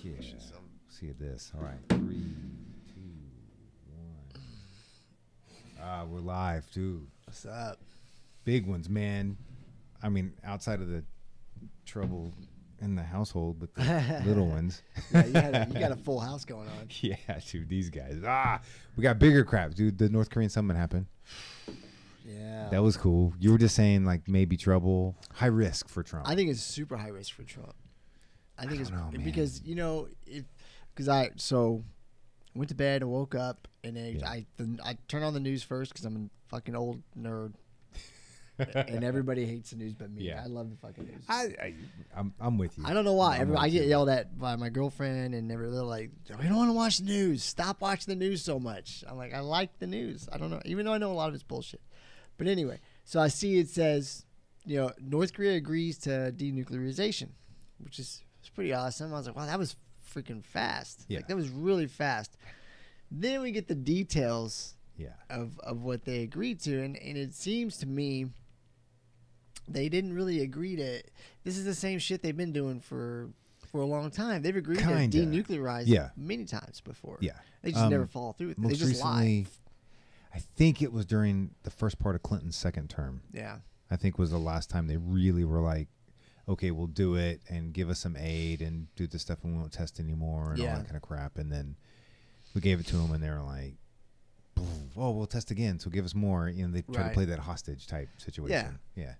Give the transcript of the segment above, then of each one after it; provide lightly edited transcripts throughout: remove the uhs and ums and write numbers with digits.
Yeah. See this. All right. 3, 2, 1. We're live, dude. What's up? Big ones, man. I mean, outside of the trouble in the household, but the little ones. Yeah, you got a full house going on. Yeah, dude. These guys. We got bigger crap, dude. The North Korean summit happened. Yeah. That was cool. You were just saying like maybe trouble, high risk for Trump. I think it's super high risk for Trump. I think it's know, man. because I went to bed and woke up and I turned on the news first because I'm a fucking old nerd. And everybody hates the news but me. Yeah. I love the fucking news. I'm with you. I don't know why. I get yelled at by my girlfriend and they're like, we don't want to watch the news. Stop watching the news so much. I'm like, I like the news. I don't know. Even though I know a lot of it's bullshit. But anyway, so I see it says, North Korea agrees to denuclearization, which is pretty awesome. I was like, wow, that was freaking fast. Yeah. Like, that was really fast. Then we get the details Yeah. of what they agreed to. And it seems to me they didn't really agree to – this is the same shit they've been doing for a long time. They've agreed to denuclearize many times before. Yeah. They just never follow through with it. They just recently, lie. I think it was during the first part of Clinton's second term. Yeah. I think was the last time they really were like, okay, we'll do it and give us some aid and do the stuff and we won't test anymore and all that kind of crap. And then we gave it to them and they were like, oh, we'll test again, so give us more. They try to play that hostage type situation. Yeah.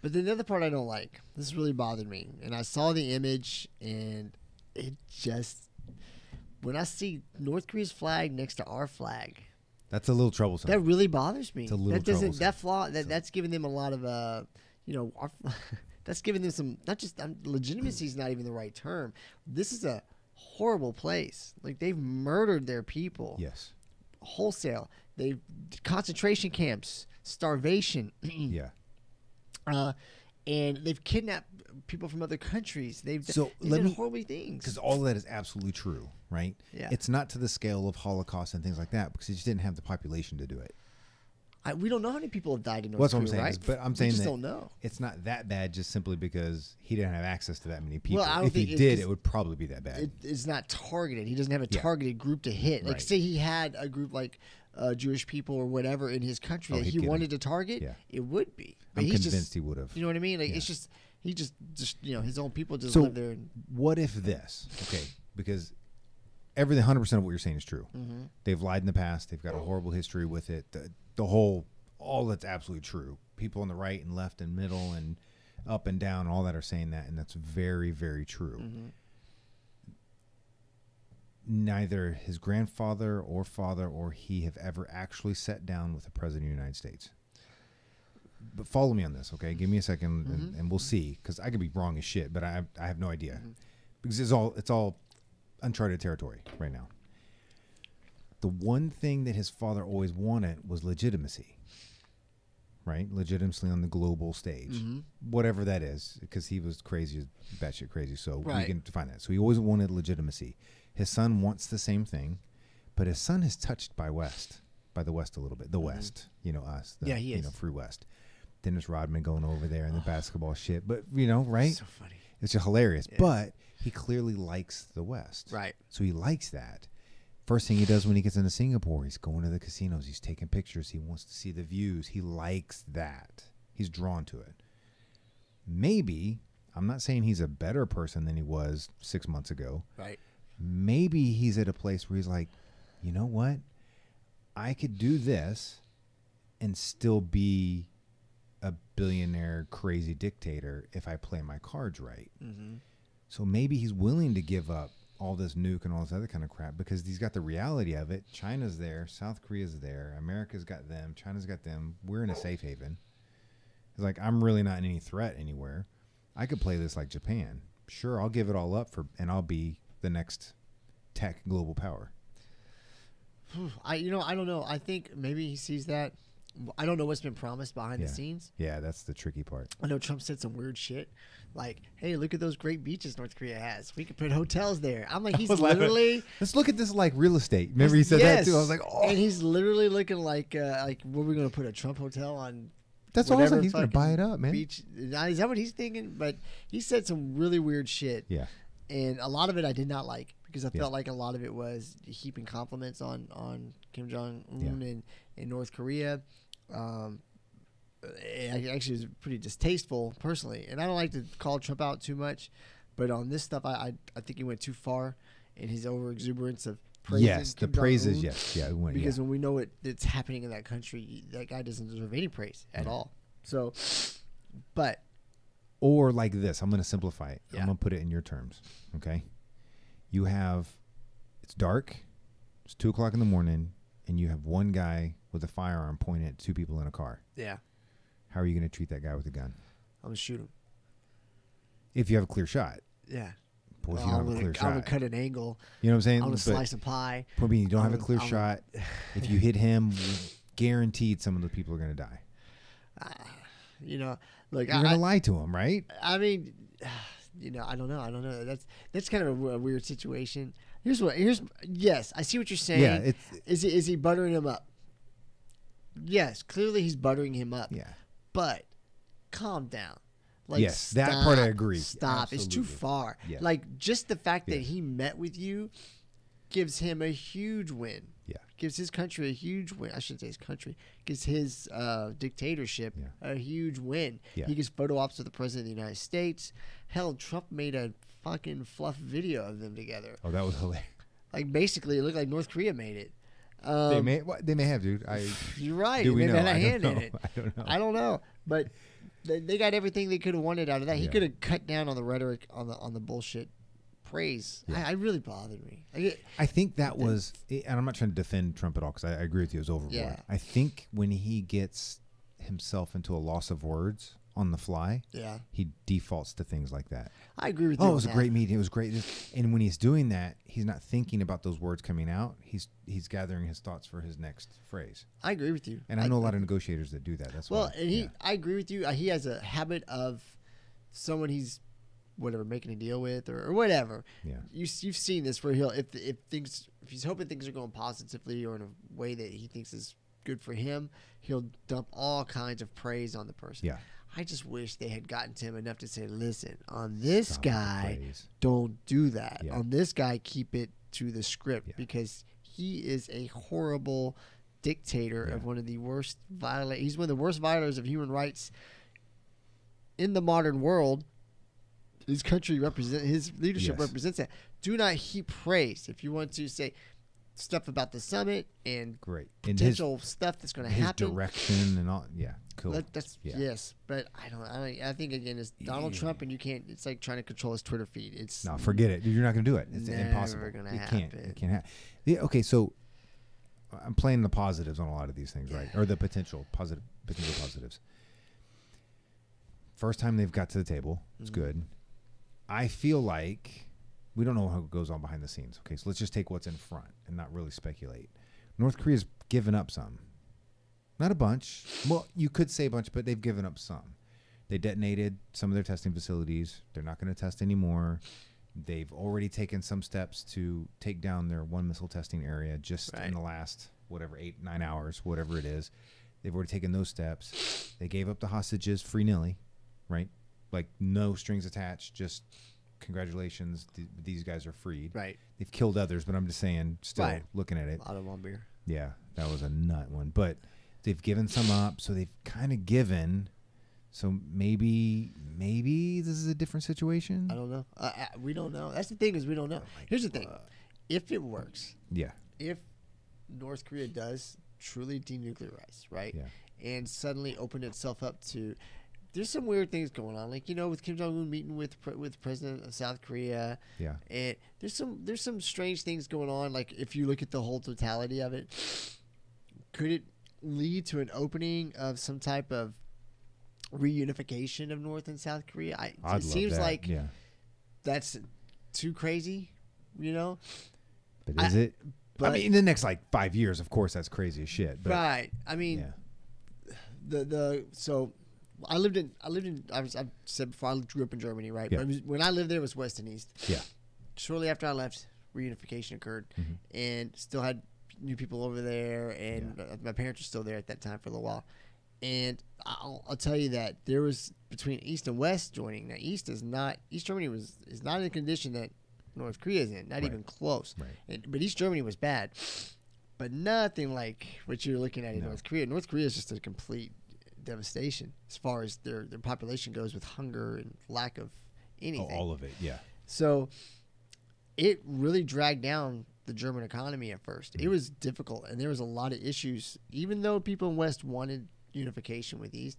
But the other part I don't like, this really bothered me. And I saw the image and it just, when I see North Korea's flag next to our flag, that's a little troublesome. that really bothers me. It's a little troublesome. That's giving them a lot of, that's giving them some, not just, legitimacy is not even the right term. This is a horrible place. Like, they've murdered their people. Yes. Wholesale. They've, concentration camps, starvation. Yeah. And they've kidnapped people from other countries. They've done horrible things. Because all of that is absolutely true, right? Yeah. It's not to the scale of Holocaust and things like that because they just didn't have the population to do it. We don't know how many people have died in North Korea, right? But I'm saying we just that don't know. It's not that bad just simply because he didn't have access to that many people. Well, if he did, it would probably be that bad. It's not targeted. He doesn't have a targeted group to hit. Like, say he had a group like Jewish people or whatever in his country that he wanted to target, it would be. But I'm convinced he would have. You know what I mean? Like, it's just, he just his own people just live there. What if this? Okay, because everything, 100% of what you're saying is true. Mm-hmm. They've lied in the past. They've got a horrible history with it. The whole, all that's absolutely true. People on the right and left and middle and up and down, all that are saying that, and that's very, very true. Mm-hmm. Neither his grandfather or father or he have ever actually sat down with the president of the United States. But follow me on this, okay? Give me a second, and we'll see, because I could be wrong as shit, but I have no idea, because it's all uncharted territory right now. The one thing that his father always wanted was legitimacy, right? Legitimacy on the global stage, whatever that is, because he was crazy, batshit crazy. So we can define that. So he always wanted legitimacy. His son wants the same thing, but his son is touched by the West a little bit. The West, us. He is. Free West. Dennis Rodman going over there and the basketball shit. But, right? So funny. It's just hilarious. Yeah. But he clearly likes the West. Right. So he likes that. First thing he does when he gets into Singapore, he's going to the casinos. He's taking pictures. He wants to see the views. He likes that. He's drawn to it. Maybe, I'm not saying he's a better person than he was 6 months ago. Right. Maybe he's at a place where he's like, you know what? I could do this and still be a billionaire crazy dictator if I play my cards right. Mm-hmm. So maybe he's willing to give up all this nuke and all this other kind of crap because he's got the reality of it. China's there. South Korea's there. America's got them. China's got them. We're in a safe haven. He's like, I'm really not in any threat anywhere. I could play this like Japan. Sure, I'll give it all up and I'll be the next tech global power. I don't know. I think maybe he sees that. I don't know what's been promised behind the scenes. Yeah, that's the tricky part. I know Trump said some weird shit. Like, hey, look at those great beaches North Korea has. We could put hotels there. I'm like, he's literally... Let's look at this like real estate. Remember he said that too? I was like, oh. And he's literally looking like what, we're going to put a Trump hotel on? That's what I was like, he's going to buy it up, man. Beach. Is that what he's thinking? But he said some really weird shit. Yeah. And a lot of it I did not like because I felt like a lot of it was heaping compliments on Kim Jong-un in North Korea. It actually was pretty distasteful personally. And I don't like to call Trump out too much. But on this stuff, I think he went too far in his over-exuberance of praising Yes, Kim the praises, Jong-un. yes. Yeah, it went, Because when we know it's happening in that country, that guy doesn't deserve any praise at all. So, but... Or like this, I'm going to simplify it. Yeah. I'm going to put it in your terms, okay? You have, it's dark, it's 2 o'clock in the morning, and you have one guy with a firearm pointing at 2 people in a car. Yeah. How are you going to treat that guy with a gun? I'm going to shoot him. If you have a clear shot. Yeah. Well, if you don't have a clear shot. I'm going to cut an angle. You know what I'm saying? I'm going to slice a pie. I mean, you don't have a clear shot. If you hit him, guaranteed some of the people are going to die. You know, look, you're going to lie to him, right? I mean, you know, I don't know. That's kind of a weird situation. Yes, I see what you're saying. Yeah, is he buttering him up? Yes, clearly he's buttering him up. Yeah. But calm down. Like, yes, stop, that part I agree. Stop. Absolutely. It's too far. Yeah. Like, just the fact that he met with you gives him a huge win. Yeah. Gives his country a huge win. I shouldn't say his country. Gives his dictatorship a huge win. Yeah. He gets photo ops with the President of the United States. Hell, Trump made a fucking fluff video of them together. Oh, that was hilarious. Like, basically, it looked like North Korea made it. They may have, dude. You're right. Do we know? Had a I hand don't in know. it. I don't know. But they got everything they could have wanted out of that. He Yeah. could have cut down on the rhetoric, on the bullshit praise. Yeah. I really bothered me. I think that was, and I'm not trying to defend Trump at all because I agree with you, it was overboard. Yeah. I think when he gets himself into a loss of words on the fly, he defaults to things like that. I agree with you. Oh, it was a great meeting. It was great. And when he's doing that, he's not thinking about those words coming out. He's gathering his thoughts for his next phrase. I agree with you. And I know a lot of negotiators that do that. That's why. I agree with you. He has a habit of someone he's making a deal with or whatever. Yeah. You've seen this where if he's hoping things are going positively or in a way that he thinks is good for him, he'll dump all kinds of praise on the person. Yeah. I just wish they had gotten to him enough to say, listen, on this guy, don't do that. Yeah. On this guy, keep it to the script because he is a horrible dictator of one of the worst he's one of the worst violators of human rights in the modern world. His country his leadership represents that. Do not heap praise. If you want to say stuff about the summit and potential stuff that's going to happen, his direction and all, cool. Yes, but I think again it's Donald Trump, and you can't. It's like trying to control his Twitter feed. It's no, forget it. You're not going to do it. It's impossible. Never going to happen. You can't. Okay, so I'm playing the positives on a lot of these things, right? Or the potential positives. First time they've got to the table, it's good. I feel like we don't know how it goes on behind the scenes. Okay, so let's just take what's in front and not really speculate. North Korea's given up some. Not a bunch. Well, you could say a bunch, but they've given up some. They detonated some of their testing facilities. They're not going to test anymore. They've already taken some steps to take down their one missile testing area just in the last, 8-9 hours, whatever it is. They've already taken those steps. They gave up the hostages free-nilly, right? Like no strings attached, just congratulations, these guys are freed. Right. They've killed others, but I'm just saying, still looking at it. A lot of one beer. Yeah, that was a nut one. But they've given some up, so they've kind of given. So maybe this is a different situation. I don't know. We don't know. That's the thing is we don't know. Here's the thing. If it works. Yeah. If North Korea does truly denuclearize, right? Yeah. And suddenly open itself up to... There's some weird things going on, like with Kim Jong-un meeting with President of South Korea. Yeah, and there's some strange things going on. Like if you look at the whole totality of it, could it lead to an opening of some type of reunification of North and South Korea? It seems like that's too crazy, But is it? But, I mean, in the next 5 years, of course, that's crazy as shit. But, right. I mean, so. I've said before, I grew up in Germany, right? Yeah. But when I lived there, it was West and East. Yeah. Shortly after I left, reunification occurred, and still had new people over there, and my parents were still there at that time for a little while. And I'll tell you that there was between East and West joining. Now East Germany is not in a condition that North Korea's in. Not even close. Right. But East Germany was bad. But nothing like what you're looking at in North Korea. North Korea is just a complete devastation as far as their population goes, with hunger and lack of anything. Oh, all of it, yeah. So it really dragged down the German economy at first. It was difficult, and there was a lot of issues. Even though people in West wanted unification with East,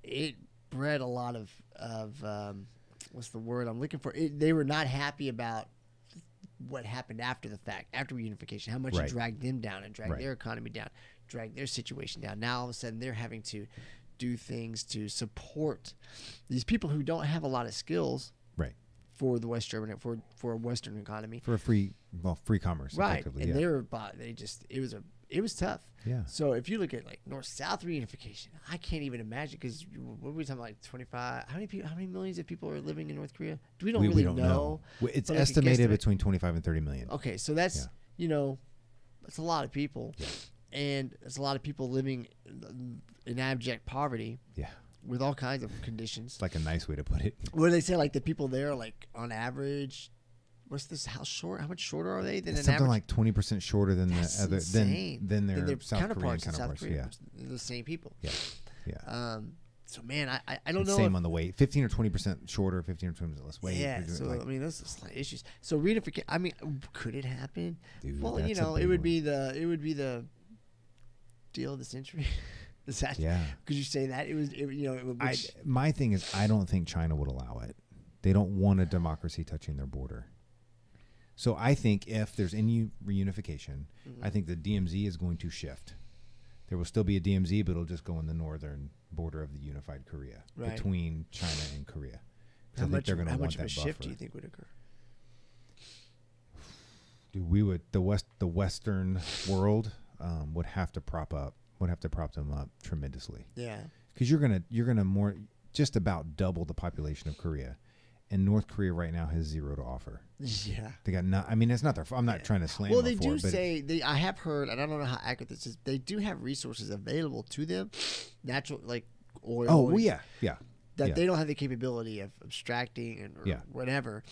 it bred a lot of what's the word I'm looking for? They were not happy about what happened after the fact, after reunification, how much it dragged them down and dragged their economy down, dragged their situation down. Now all of a sudden they're having to do things to support these people who don't have a lot of skills for the West German, for a Western economy, for a free commerce, and it was tough. Yeah. So if you look at like North-South reunification, I can't even imagine, because what were we talking about, like 25? How many millions of people are living in North Korea? We don't really know. It's estimated between 25 and 30 million. Okay, so that's that's a lot of people, and it's a lot of people living in abject poverty. Yeah. With all kinds of conditions. It's like a nice way to put it. What do they say? Like the people there, like on average, what's this? How much shorter are they than an something average? like 20% shorter than That's the other than their South counterparts Korean counterparts. South Korea, the same people. Yeah, yeah. So man, I don't know. Same on the weight, 15 or 20% shorter, 15 or 20% less weight. Yeah. So I mean, those are slight issues. So reunification. I mean, could it happen? Dude, well, it would be the deal of the century. Is that, could you say that? My thing is, I don't think China would allow it. They don't want a democracy touching their border. So I think if there's any reunification, I think the DMZ is going to shift. There will still be a DMZ, but it'll just go in the northern border of the unified Korea, between China and Korea. How much of a shift do you think would occur? Dude, the Western world would have to prop them up tremendously. Yeah. Because you're gonna more just about double the population of Korea, and North Korea right now has zero to offer. Yeah. They got I mean, it's not their fault. I'm not trying to slam them. Well, they do say I have heard, and I don't know how accurate this is. They do have resources available to them, natural like oil. Oh, well, yeah. That they don't have the capability of abstracting or whatever.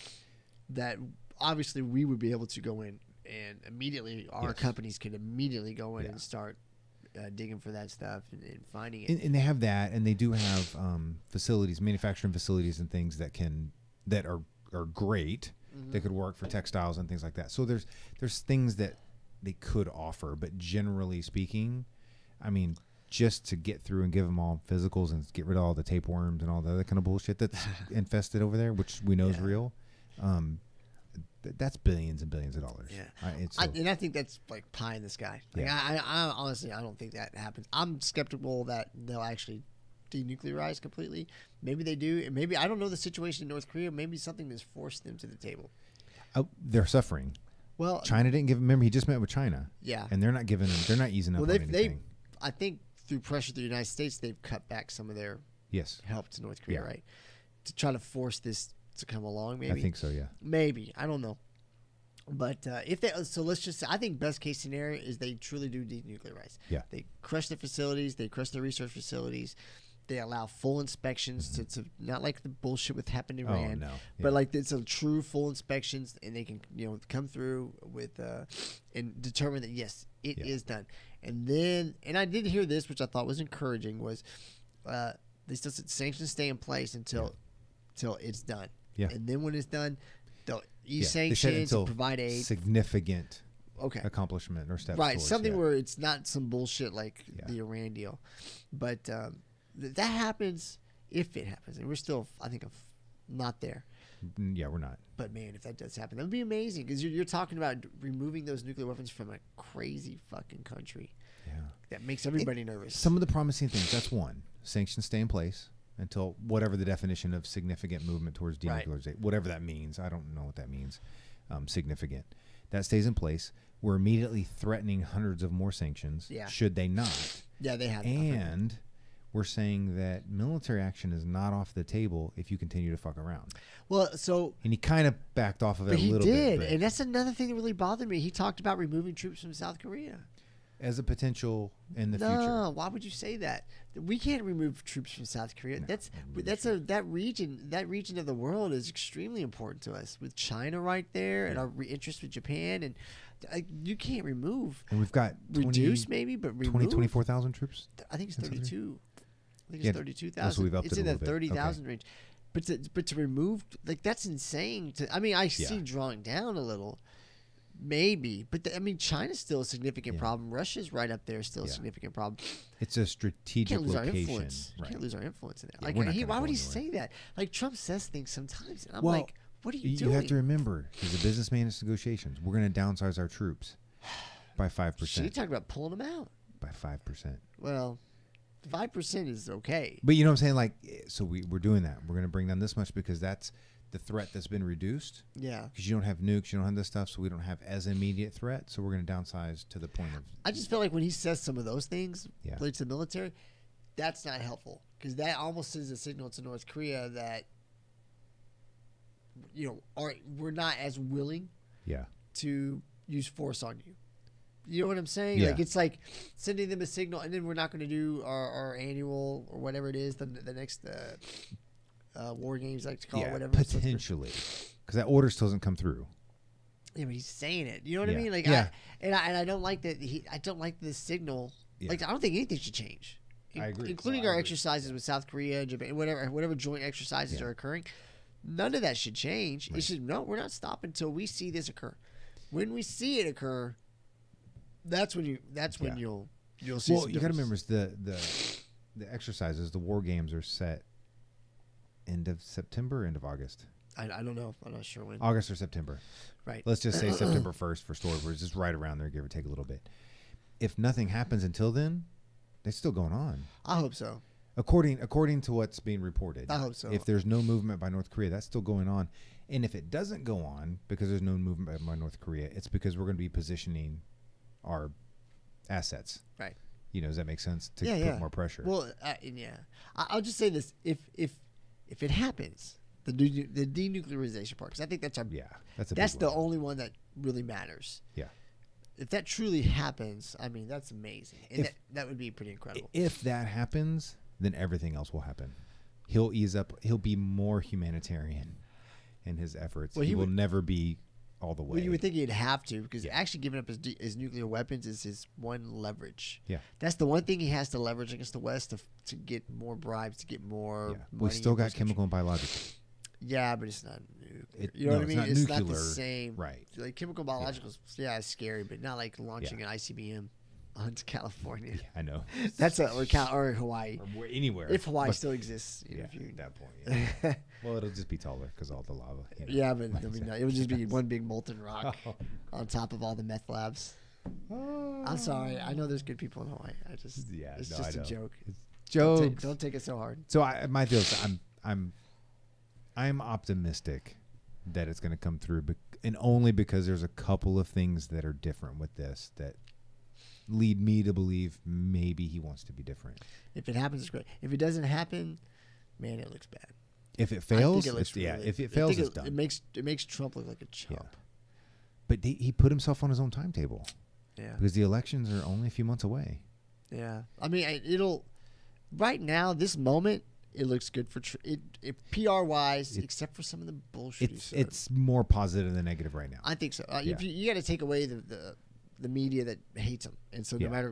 That obviously we would be able to go in and immediately our companies can immediately go in and start digging for that stuff and finding it. And they have that, and they do have facilities, manufacturing facilities and things that are great. That could work for textiles and things like that. So there's things that they could offer, but generally speaking, I mean, just to get through and give them all physicals and get rid of all the tapeworms and all the other kind of bullshit that's infested over there, which we know is real. That's billions and billions of dollars. Yeah, and I think that's like pie in the sky. Like, I honestly, I don't think that happens. I'm skeptical that they'll actually denuclearize completely. Maybe they do. Maybe I don't know the situation in North Korea. Maybe something has forced them to the table. They're suffering. Well, China didn't give. Remember, he just met with China. Yeah, and they're not giving them. They're not easing up on anything. I think through pressure of the United States, they've cut back some of their help to North Korea, right? To try to force this to come along, maybe. I think so, yeah. Maybe. I don't know. But let's just say, I think best case scenario is they truly do denuclearize. Yeah. They crush their facilities, they crush their research facilities, they allow full inspections to not like the bullshit with happened in Iran, but like it's a true full inspections, and they can come through with and determine that yes, it is done. And then I did hear this, which I thought was encouraging, was they still said sanctions stay in place until it's done. Yeah. And then when it's done, they'll ease sanctions and provide aid. Significant accomplishment or steps. Right. Something where it's not some bullshit like the Iran deal. But that happens if it happens. And we're still, I think, not there. Yeah, we're not. But, man, if that does happen, that would be amazing. Because you're talking about removing those nuclear weapons from a crazy fucking country. Yeah. That makes everybody nervous. Some of the promising things, that's one. Sanctions stay in place until whatever the definition of significant movement towards denuclearization, whatever that means. I don't know what that means. Significant. That stays in place. We're immediately threatening hundreds of more sanctions should they not. Yeah, they have. And we're saying that military action is not off the table if you continue to fuck around. Well, and he kind of backed off of it a little bit. And that's another thing that really bothered me. He talked about removing troops from South Korea. as a potential in the future. No, why would you say that? We can't remove troops from South Korea. No, That region of the world is extremely important to us, with China right there and our interest with Japan, and you can't remove. And we've got reduce maybe, but remove 24,000 troops. I think it's 32. I think Yeah, it's 32,000. that's what we've upped It's it in a the little bit. 30,000 range. But to remove, like, that's insane. I mean, I see Yeah. drawing down a little, maybe, but I mean, China's still a significant problem. Russia's right up there, still a Yeah. significant problem. It's a strategic Can't lose our location. influence. Right. Can't lose our influence in that. Yeah, Like, we're not gonna why go would he anywhere. say that? Like, Trump says things sometimes, and I'm Well, like, what are you You doing? have to remember, he's a businessman in negotiations. We're going to downsize our troops by 5%. She talked about pulling them out. By 5%. Well, 5% is okay. But you know what I'm saying? Like, so we're doing that. We're going to bring down this much because that's the threat that's been reduced. Yeah. Because you don't have nukes, you don't have this stuff, so we don't have as immediate threat. So we're going to downsize to the point of. I just feel like when he says some of those things Yeah. related to the military, that's not helpful, because that almost sends a signal to North Korea that, we're not as willing Yeah. to use force on you. You know what I'm saying? Yeah. Like, it's like sending them a signal, and then we're not going to do our annual or whatever it is, the next war games, like to call it, whatever. Potentially. Because that order still doesn't come through. Yeah, but he's saying it. You know what Yeah. I mean? Like, Yeah. I don't like that. I don't like the signal. Yeah. Like, I don't think anything should change. I agree. Including No, I our agree. exercises with South Korea, Japan, whatever joint exercises Yeah. are occurring. None of that should change. Right. It should we're not stopping until we see this occur. When we see it occur, that's when you'll see. Well, some you got to difference. remember is the exercises, the war games are set end of September, end of August. I don't know. I'm not sure when. August or September. Right. Let's just say September 1st for storage. We're just right around there, give or take a little bit. If nothing happens until then, they're still going on. I hope so. According to what's being reported. I hope so. If there's no movement by North Korea, that's still going on. And if it doesn't go on because there's no movement by North Korea, it's because we're going to be positioning our assets. Right. Does that make sense? To Yeah, put yeah. more pressure. Well, yeah. I'll just say this: if it happens, the denuclearization part, because I think that's our that's the big one. only one that really matters. Yeah. If that truly happens, I mean, that's amazing, and that would be pretty incredible. If that happens, then everything else will happen. He'll ease up. He'll be more humanitarian in his efforts. Well, he will would- never be all the way. Well, you would think he'd have to, because Yeah. actually giving up his nuclear weapons is his one leverage. Yeah. That's the one thing he has to leverage against the West to get more bribes, to get more. Yeah. We money still into got his chemical and biological. country. Yeah, but it's not nuclear. It- You know no, what I it's mean? not It's not the nuclear, same. right. Like chemical biologicals, yeah, it's scary, but not like launching an ICBM onto California. Yeah, I know. That's or Hawaii. Or anywhere. If Hawaii But- still exists, yeah, if you, at that point. Yeah. Well, it'll just be taller because all the lava. yeah, but I mean, it would just be one big molten rock Oh. on top of all the meth labs. I'm sorry. I know there's good people in Hawaii. It's no, just I a know. joke. Jokes. Don't take it so hard. So my deal is I'm optimistic that it's going to come through, and only because there's a couple of things that are different with this that lead me to believe maybe he wants to be different. If it happens, it's great. If it doesn't happen, man, it looks bad. If it I fails, think it looks really, if it I fails, think it's done. It makes Trump look like a chump. Yeah. But he put himself on his own timetable Yeah. because the elections are only a few months away. Yeah. I mean, it'll right now, this moment, it looks good for PR wise, except for some of the bullshit. It's more positive than negative right now. I think so. Yeah. You got to take away the media that hates him, and so no matter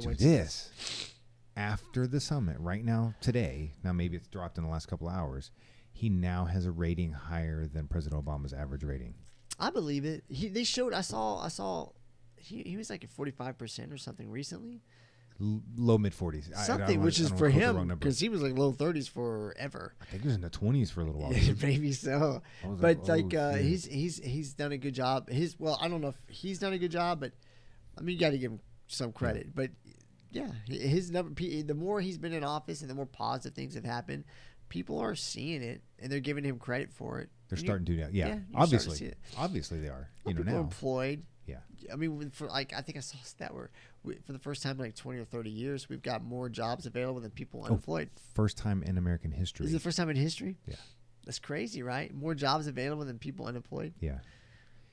what. This after the summit right now today, now maybe it's dropped in the last couple of hours, he now has a rating higher than President Obama's average rating. I believe it. They showed. I saw. He was like at 45% or something recently. Low mid 40s. Something, which is for him, because he was like low 30s forever. I think he was in the 20s for a little while. Maybe so. I was But shit. he's done a good job. I don't know if he's done a good job, but I mean, you got to give him some credit. But yeah, his number. The more he's been in office and the more positive things have happened, people are seeing it and they're giving him credit for it. They're starting to do that. Yeah, you're starting to see obviously it. they are. People now. are employed. Yeah. I mean, I think I saw a stat where for the first time in like 20 or 30 years, we've got more jobs available than people unemployed. First time in American history. Is it the first time in history? Yeah. That's crazy, right? More jobs available than people unemployed. Yeah.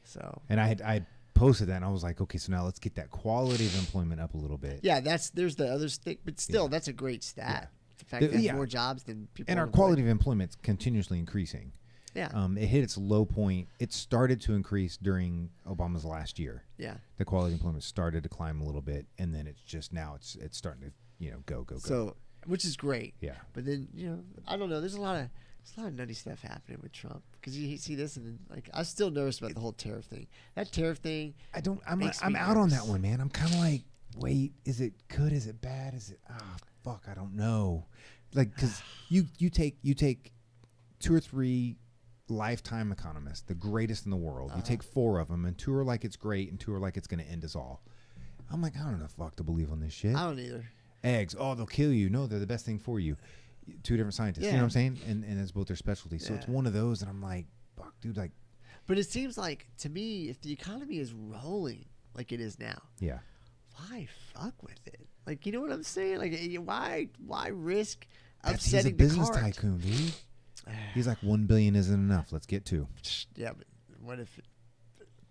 So. And I had posted that, and I was like, okay, so now let's get that quality of employment up a little bit. Yeah, there's the other thing, but still, that's a great stat. The fact that there's more jobs than people. And our quality of employment's continuously increasing. Yeah. It hit its low point. It started to increase during Obama's last year. Yeah. The quality of employment started to climb a little bit, and then it's just now it's starting to go. So, which is great. Yeah. But then I don't know. There's a lot of nutty stuff happening with Trump because you see this and then, like, I'm still nervous about the whole tariff thing. That tariff thing. I'm out on that one, man. I'm kind of like, wait, is it good? Is it bad? Is it? Fuck, I don't know. Like, because you take 2 or 3 lifetime economists, the greatest in the world. You take 4 of them, and 2 are like it's great, and 2 are like it's going to end us all. I'm like, I don't know the fuck to believe on this shit. I don't either. Eggs, they'll kill you. No, they're the best thing for you. 2 different scientists. You know what I'm saying? And it's both their specialties. So it's one of those, and I'm like, fuck, dude, like. But it seems like, to me, if the economy is rolling like it is now, why fuck with it? Like, you know what I'm saying? Like, why risk upsetting the cart? He's a business tycoon, dude. He's like, 1 billion isn't enough. Let's get 2. Yeah, but what if?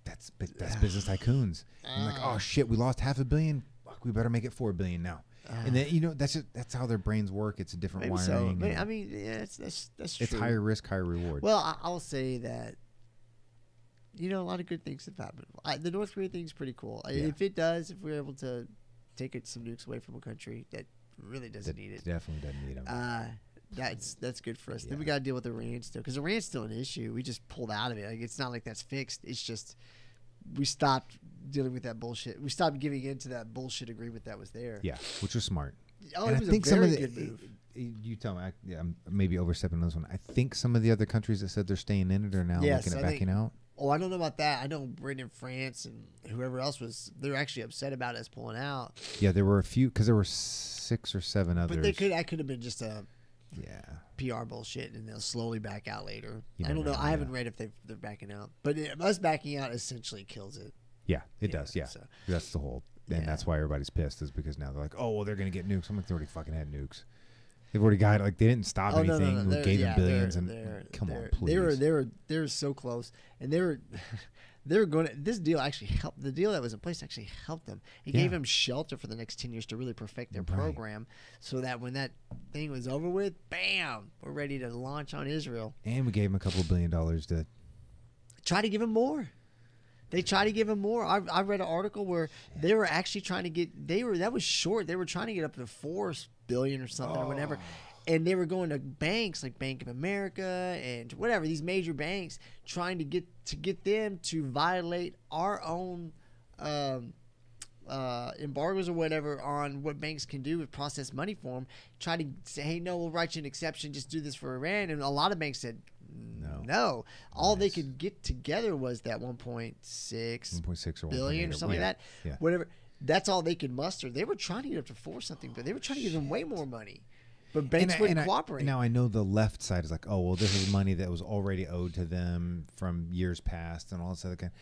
That's business tycoons. I'm like, oh shit, we lost $500 million. Fuck, we better make it 4 billion now. And then that's how their brains work. It's a different wiring. So. I mean, yeah, that's true. It's higher risk, higher reward. Well, I'll say that. A lot of good things have happened. The North Korea thing is pretty cool. If we're able to take some nukes away from a country that really doesn't need it, definitely doesn't need them. That's good for us. Then we got to deal with Iran still, because Iran's still an issue. We just pulled out of it. Like, it's not like that's fixed. It's just we stopped dealing with that bullshit. We stopped giving in to that bullshit agreement that was there. Yeah, which was smart. Oh, it was a very good move. You tell me. I'm maybe overstepping on this one. I think some of the other countries that said they're staying in it are now looking at backing out. Oh, I don't know about that. I know Britain and France and whoever else they're actually upset about us pulling out. Yeah, there were a few, because there were 6 or 7 others. But that could have been just a PR bullshit, and they'll slowly back out later. I don't know. I haven't read if they're backing out. But us backing out essentially kills it. Yeah, it does. Yeah. So. That's the whole. And that's why everybody's pissed, is because now they're like, oh, well, they're going to get nukes. I'm like, they already fucking had nukes. They've already got, like, they didn't stop anything. We gave them billions. Come on, please. They were so close. And they were going to, this deal actually helped. The deal that was in place actually helped them. It gave them shelter for the next 10 years to really perfect their program, so that when that thing was over with, bam, we're ready to launch on Israel. And we gave them a couple $1 billion to try to give them more. They try to give him more. I read an article where they were actually trying to get. That was short. They were trying to get up to $4 billion or something or whatever, and they were going to banks like Bank of America and whatever, these major banks, trying to get them to violate our own embargoes or whatever on what banks can do with process money for them. Try to say, hey, no, we'll write you an exception. Just do this for Iran. And a lot of banks said, no. All they could get together was that 1.6 billion or something like that. Yeah. Whatever. That's all they could muster. They were trying to get up to 4 something, but they were trying to give them way more money. But banks wouldn't cooperate. Now I know the left side is like, oh, well, this is money that was already owed to them from years past and all this other kind.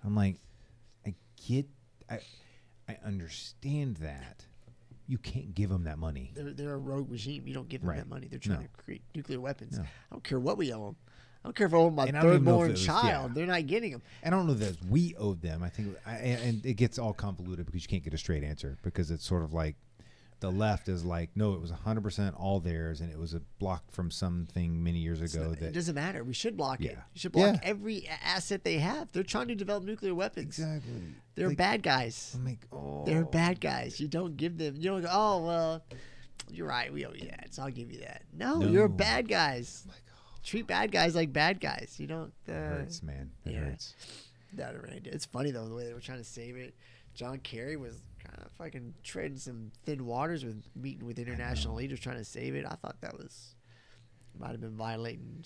I'm like, I understand that. You can't give them that money. They're a rogue regime. You don't give them that money. They're trying to create nuclear weapons. No. I don't care what we owe them. I don't care if I owe my third-born child. They're not getting them. And I don't know that we owed them. I think, and it gets all convoluted because you can't get a straight answer, because it's sort of like the left is like, no, it was 100% all theirs, and it was a block from something many years ago. It doesn't matter. We should block it. You should block every asset they have. They're trying to develop nuclear weapons. Exactly. They're bad guys. I'm like, they're bad guys. You don't give them. You don't go, oh, well, you're right. We owe you that, so I'll give you that. No. You're bad guys. Like, treat bad guys like bad guys. You don't. It hurts, man. It hurts. That really did. It's funny, though, the way they were trying to save it. John Kerry was kind of fucking treading some thin waters with meeting with international leaders trying to save it. I thought that might have been violating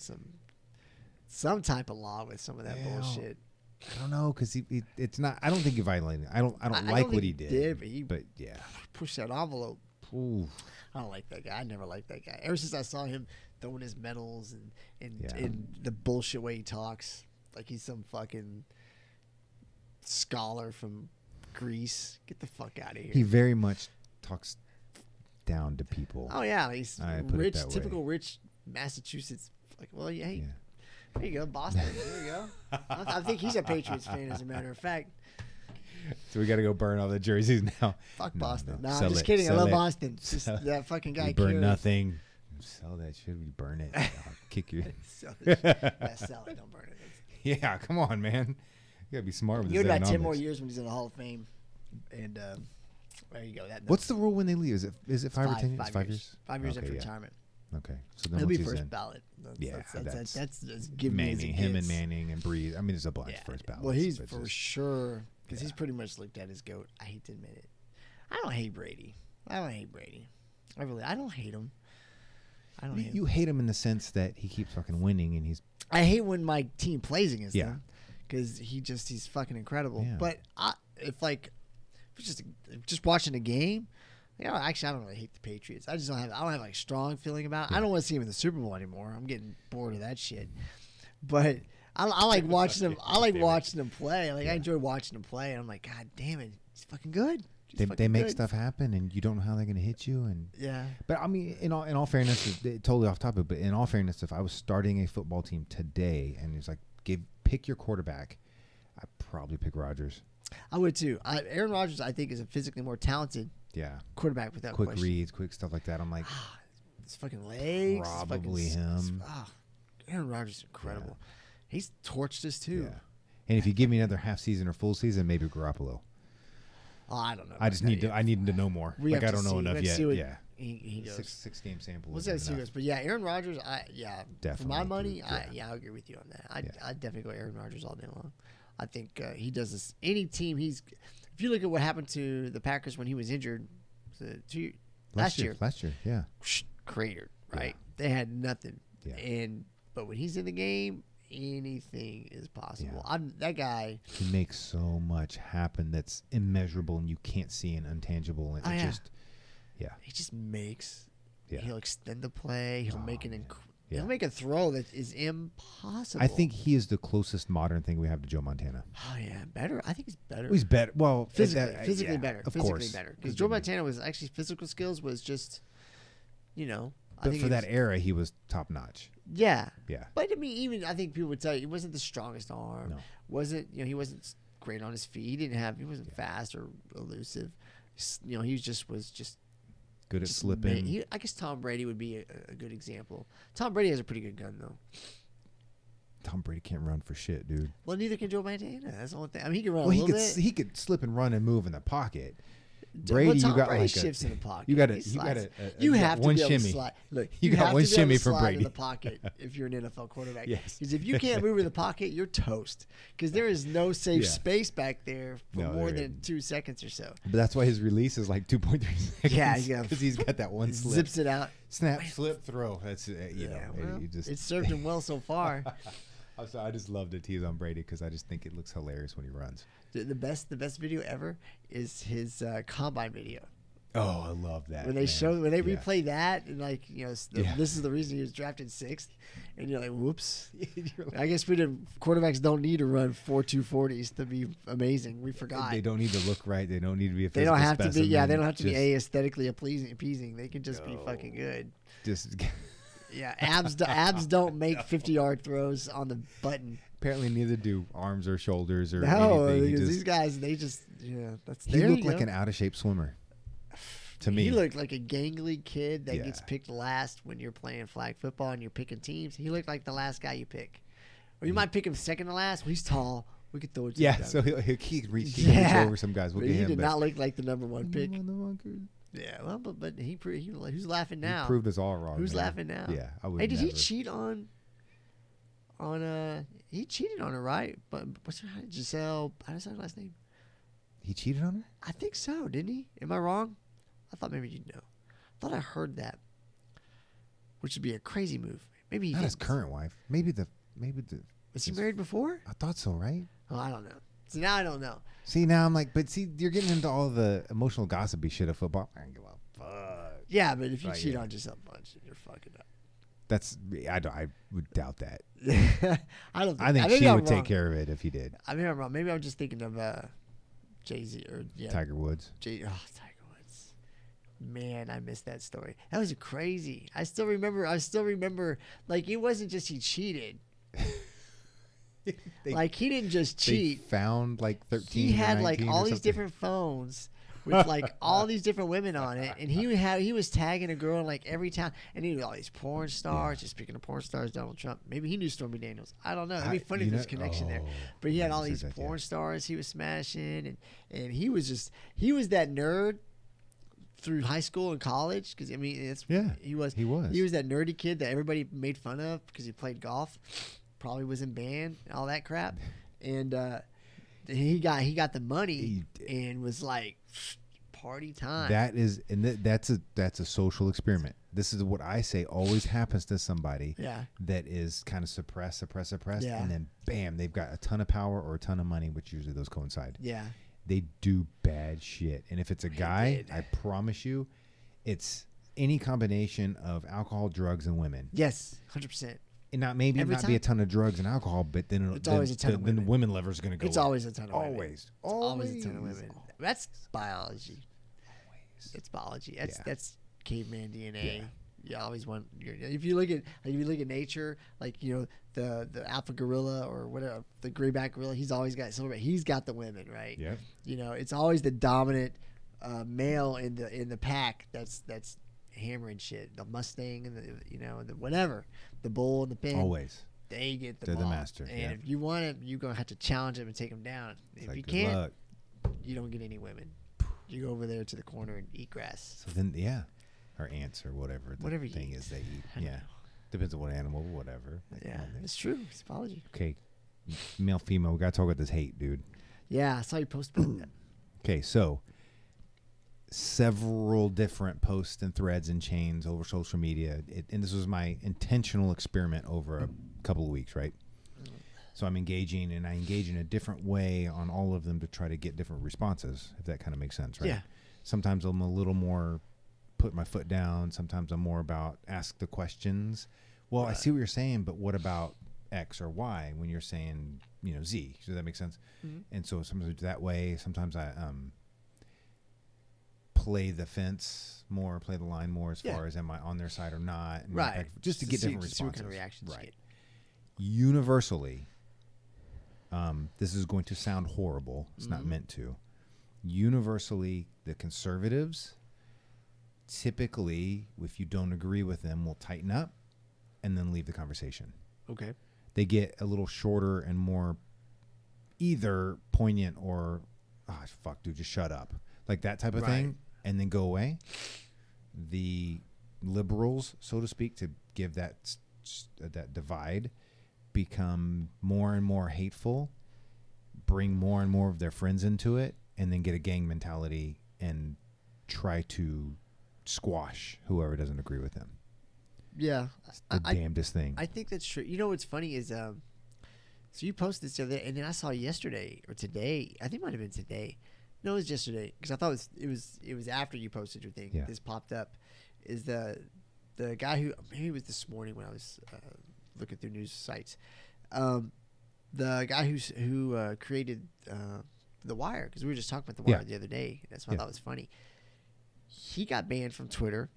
some type of law with some of that bullshit. I don't know, because it's not. I don't think he violated. I don't like what he did. But yeah, pushed that envelope. Ooh. I don't like that guy. I never liked that guy. Ever since I saw him throwing his medals and the bullshit way he talks, like he's some fucking scholar from Greece. Get the fuck out of here. He very much talks down to people. Oh yeah, he's rich, typical rich Massachusetts. Like, well, hey, there you go, Boston. There you go. I think he's a Patriots fan, as a matter of fact. So we got to go burn all the jerseys now. Fuck No, Boston. no. Nah, Sell I'm just it. kidding. I Sell love it. Boston. It's just Sell- that fucking guy. We burn Keurig. nothing. Sell that shit. We burn it. I'll kick you. Sell it. Yeah, sell it. Don't burn it. Yeah, come on, man. You gotta be smart with You this. got 10 economics. more years when he's in the Hall of Fame, and there you go. What's the rule when they leave? Is it 5 or 10 years? 5 years. 5 years Okay, after yeah. retirement. Okay, so then He'll be once he's first in, ballot. Yeah, That's give me as it Manning, him and gets. Manning and Breeze. I mean, there's a bunch Yeah. first ballot. Well, he's for sure because he's pretty much looked at as GOAT. I hate to admit it. I don't hate Brady. I don't hate him. I don't hate him. You hate him in the sense that he keeps fucking winning, and he's I hate when my team plays against Yeah. him because he's fucking incredible. Yeah. But if it's just watching a game, actually I don't really hate the Patriots. I don't have like strong feeling about it. I don't want to see him in the Super Bowl anymore. I'm getting bored of that shit. But I like watching him. I like watching him play. Like I enjoy watching him play. And I'm like, God damn it, he's fucking good. they make stuff happen, and you don't know how they're gonna hit you. And Yeah. But I mean, in all fairness, totally off topic. But in all fairness, if I was starting a football team today, and it's like pick your quarterback, I'd probably pick Rodgers. I would too. Aaron Rodgers, I think, is a physically more talented quarterback without quick question. reads, quick stuff like that. I'm like, His fucking legs. Probably him. Aaron Rodgers is incredible. He's torched us too. yeah. And if you give me another half season or full season, maybe Garoppolo. Oh, I don't know. I just need to. I need to know more. We Like have I to don't know see. enough We have to yet. see what Yeah. He goes. Six game sample. What's isn't that enough. But yeah, Aaron Rodgers. For Definitely, my money, dude. I agree with you on that. I'd definitely go Aaron Rodgers all day long. I think he does this. Any team If you look at what happened to the Packers when he was injured, last year, yeah. cratered. Right, they had nothing. Yeah. But when he's in the game, anything is possible. Yeah. That guy. He makes so much happen that's immeasurable and you can't see and intangible. And He just makes. Yeah. He'll extend the play. He'll make man. He'll make a throw that is impossible. I think he is the closest modern thing we have to Joe Montana. Oh yeah, better. I think he's better. He's better. Well, physically yeah, better. Of physically course, better. Because Joe Montana was actually physical skills was just, I But think for he that was- era, he was top notch. Yeah. Yeah. But I mean, even I think people would tell you he wasn't the strongest arm. No. Wasn't he wasn't great on his feet. He wasn't fast or elusive. He was just Good at slipping. I guess Tom Brady would be a good example. Tom Brady has a pretty good gun though. Tom Brady can't run for shit, dude. Well, neither can Joe Montana. That's the only thing. I mean, he can run Well, a he little could bit. he could slip and run and move in the pocket. Well, Brady, Tom you got Brady like shifts in the pocket. You got He a slides. you You got have to one be able shimmy. to slide. Look, You got have one to be able shimmy to from slide Brady. in the pocket if you're an NFL quarterback. Yes. Because if you can't move in the pocket, you're toast. Because there is no safe Yeah. space back there for No, more there than 2 seconds or so. But that's why his release is like 2.3 seconds. Yeah, because he's got that one slip. Zips it out. Snap, slip, throw. That's Well, you just. it served him well so far. I just love to tease on Brady because I just think it looks hilarious when he runs. The best video ever is his combine video. Oh, I love that. When they replay that and Yeah. this is the reason he was drafted 6th, and you're like, whoops. You're like, I guess quarterbacks don't need to run 4.2 40s to be amazing. We forgot. they don't need to look right. They don't need to be a They physical don't have to be. Yeah, they don't have to be Just- aesthetically appeasing. They can just be fucking good. Just Yeah, abs don't make 50-yard throws on the button. apparently neither do arms or shoulders or No, anything. because these guys, that's. He there looked you like go. an out of shape swimmer. To me, He looked like a gangly kid that Yeah. gets picked last when you're playing flag football and you're picking teams. He looked like the last guy you pick. Or you might pick him second to last. Well, he's tall. We could throw it to Yeah, him. so he can reach over some guys. We'll But get he him. did but not look like the number one pick. He Yeah, well, but who's laughing now? proved us all wrong. Who's man. laughing now? Yeah, I would. Hey, did he never. cheat on he cheated on her, right? But what's her Giselle? How does her last name? He cheated on her? I think so, didn't he? Am I wrong? I thought maybe you'd know. I thought I heard that, which would be a crazy move. Maybe he Not his didn't. current wife. Maybe the. Was he married before? I thought so, right? Oh, I don't know. See, now I don't know. See, now I'm like, but see, you're getting into all the emotional gossipy shit of football. I don't give a fuck. Yeah, but if you Right, cheat yeah. on Giselle Bunch, you're fucking up. That's I would doubt that. I don't. I think maybe she I'm would wrong. take care of it if he did. I mean, I'm wrong. Maybe I'm just thinking of Jay-Z or Tiger Woods. Tiger Woods. Man, I missed that story. That was crazy. I still remember. Like, it wasn't just he cheated. Like he didn't just cheat. They found like 13. He had like all these something. different phones with like all these different women on it, and he was tagging a girl in like every town, and he knew all these porn stars. Just speaking of porn stars, Donald Trump. Maybe he knew Stormy Daniels. I don't know. It'd be funny if there's a connection there. But he had all these porn stars he was smashing, and he was that nerd through high school and college, because I mean he was that nerdy kid that everybody made fun of because he played golf, probably was in band, all that crap, and he got the money and was like party time. That's a social experiment. This is what I say always happens to somebody that is kind of suppressed, and then bam, they've got a ton of power or a ton of money, which usually those coincide. Yeah. They do bad shit. And if it's a guy, I promise you, it's any combination of alcohol, drugs, and women. Yes, 100%. And not be a ton of drugs and alcohol, but then it's always a ton of women. Then the women lever's going to go. It's always a ton of women. Always a ton of women. That's biology. It's biology. That's caveman DNA. Yeah. You always want if you look at nature, like the alpha gorilla or whatever, the grayback gorilla, he's always got he's got the women, right? Yeah. It's always the dominant male in the pack that's hammering shit. The Mustang and the whatever, the bull and the pin. Always. They're the master. And if you want it, you're gonna have to challenge him and take him down. If you can't, you don't get any women. You go over there to the corner and eat grass. So then, or ants or whatever the thing is they eat. Yeah, depends on what animal, whatever. Yeah, it's true. It's biology. Okay, male, female. We gotta talk about this hate, dude. Yeah, I saw you post about that. Okay, so several different posts and threads and chains over social media, and this was my intentional experiment over a couple of weeks, right? So I'm engaging, and I engage in a different way on all of them to try to get different responses, if that kind of makes sense, right? Yeah. Sometimes I'm a little more put my foot down. Sometimes I'm more about ask the questions. Well, I see what you're saying, but what about X or Y when you're saying, Z? Does that make sense? Mm-hmm. And so sometimes that way, sometimes I play the line more as far as am I on their side or not? And right. Just to get different responses. What kind of reactions you get. Universally, this is going to sound horrible. It's not meant to. Universally, the conservatives typically, if you don't agree with them, will tighten up and then leave the conversation. Okay. They get a little shorter and more either poignant or, fuck, dude, just shut up. Like that type of thing, and then go away. The liberals, so to speak, to give that divide, become more and more hateful, bring more and more of their friends into it, and then get a gang mentality and try to squash whoever doesn't agree with them. Yeah. It's the damnedest thing. I think that's true. You know what's funny is, so you posted this the other day, and then I saw yesterday or today, I think it might have been today. No, it was yesterday, because I thought it was after you posted your thing. Yeah. This popped up. Is the guy who, maybe it was this morning when I was looking through news sites, the guy who created The Wire, because we were just talking about The Wire the other day. That's what I thought was funny. He got banned from Twitter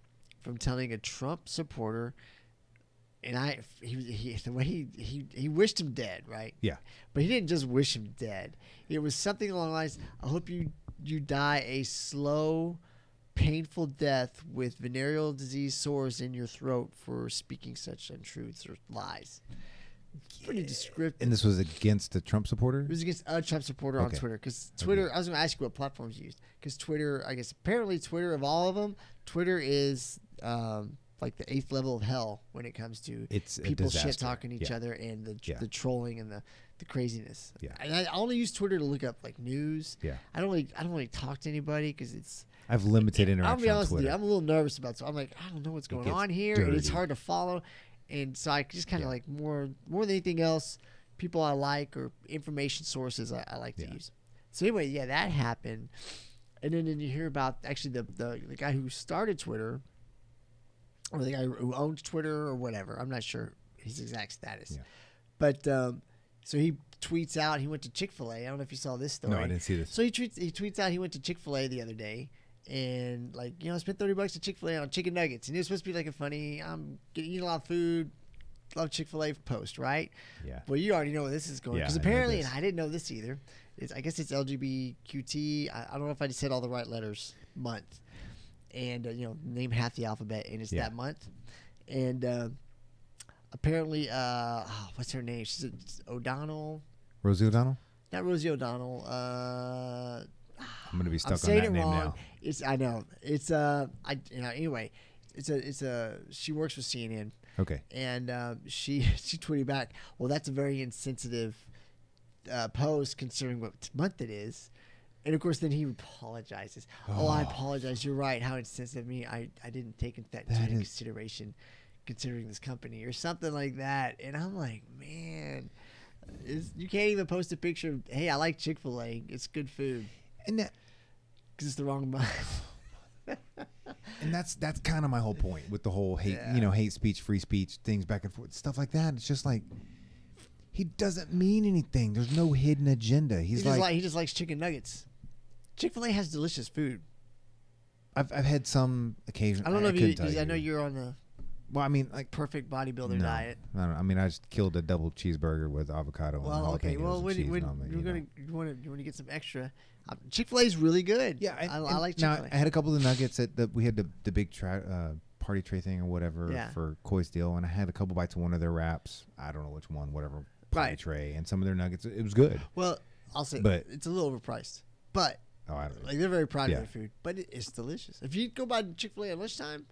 from telling a Trump supporter, and the way he wished him dead, right? Yeah. But he didn't just wish him dead. It was something along the lines, I hope you die a slow, painful death with venereal disease sores in your throat for speaking such untruths or lies. Pretty descriptive. And this was against the Trump supporter? It was against a Trump supporter on Twitter. Because Twitter, I was going to ask you what platforms you used. Because Twitter, I guess, apparently Twitter, of all of them, Twitter is like the 8th level of hell when it comes to people shit-talking each other and the trolling and the craziness. Yeah. And I only use Twitter to look up like news. Yeah. I don't really talk to anybody because it's... I've limited interaction I'll be honest on Twitter. with you, I'm a little nervous about it. So I'm like, I don't know what's going on here. And it's hard to follow. And so I just kind of like more than anything else, people I like or information sources I like to use. So anyway, that happened. And then you hear about actually the guy who started Twitter, or the guy who owns Twitter or whatever. I'm not sure his exact status. Yeah. But so he tweets out he went to Chick-fil-A. I don't know if you saw this story. No, I didn't see this. So he tweets out he went to Chick-fil-A the other day. And I spent $30 at Chick-fil-A on chicken nuggets, and it was supposed to be like a funny. I'm eating a lot of food, love Chick-fil-A post, right? Yeah. Well, you already know where this is going. Yeah, Because I know apparently, this. and I didn't know this either, I guess it's LGBTQT. I don't know if I just said all the right letters. Month. And, name half the alphabet, and it's that month. And apparently, what's her name? She's O'Donnell. Rosie O'Donnell? Not Rosie O'Donnell. I'm going to be stuck on saying that it name wrong. now. I know. It's anyway, she works with CNN. Okay. And she tweeted back, well, that's a very insensitive post considering what month it is. And of course, then he apologizes. Oh, I apologize. You're right. How insensitive of me. I didn't take that into consideration, considering this company or something like that. And I'm like, man, you can't even post a picture of, hey, I like Chick-fil-A. It's good food. And that, because it's the wrong month. and that's kind of my whole point with the whole hate, hate speech, free speech, things back and forth, stuff like that. It's just like, he doesn't mean anything. There's no hidden agenda. He just likes chicken nuggets. Chick-fil-A has delicious food. I've had some occasion. I don't know if I know you're on the like perfect bodybuilder diet. I don't know. I mean, I just killed a double cheeseburger with avocado. Well, and okay. Well, when you want to get some extra. Chick-fil-A is really good. Yeah, I like Chick-fil-A. Now, I had a couple of the nuggets we had the big party tray thing or whatever for Koi's deal, and I had a couple bites of one of their wraps. I don't know which one, whatever party tray, and some of their nuggets. It was good. Well, I'll say, but it's a little overpriced, but. I don't know. Like, they're very proud of their food, but it's delicious. If you go by Chick-fil-A at lunchtime,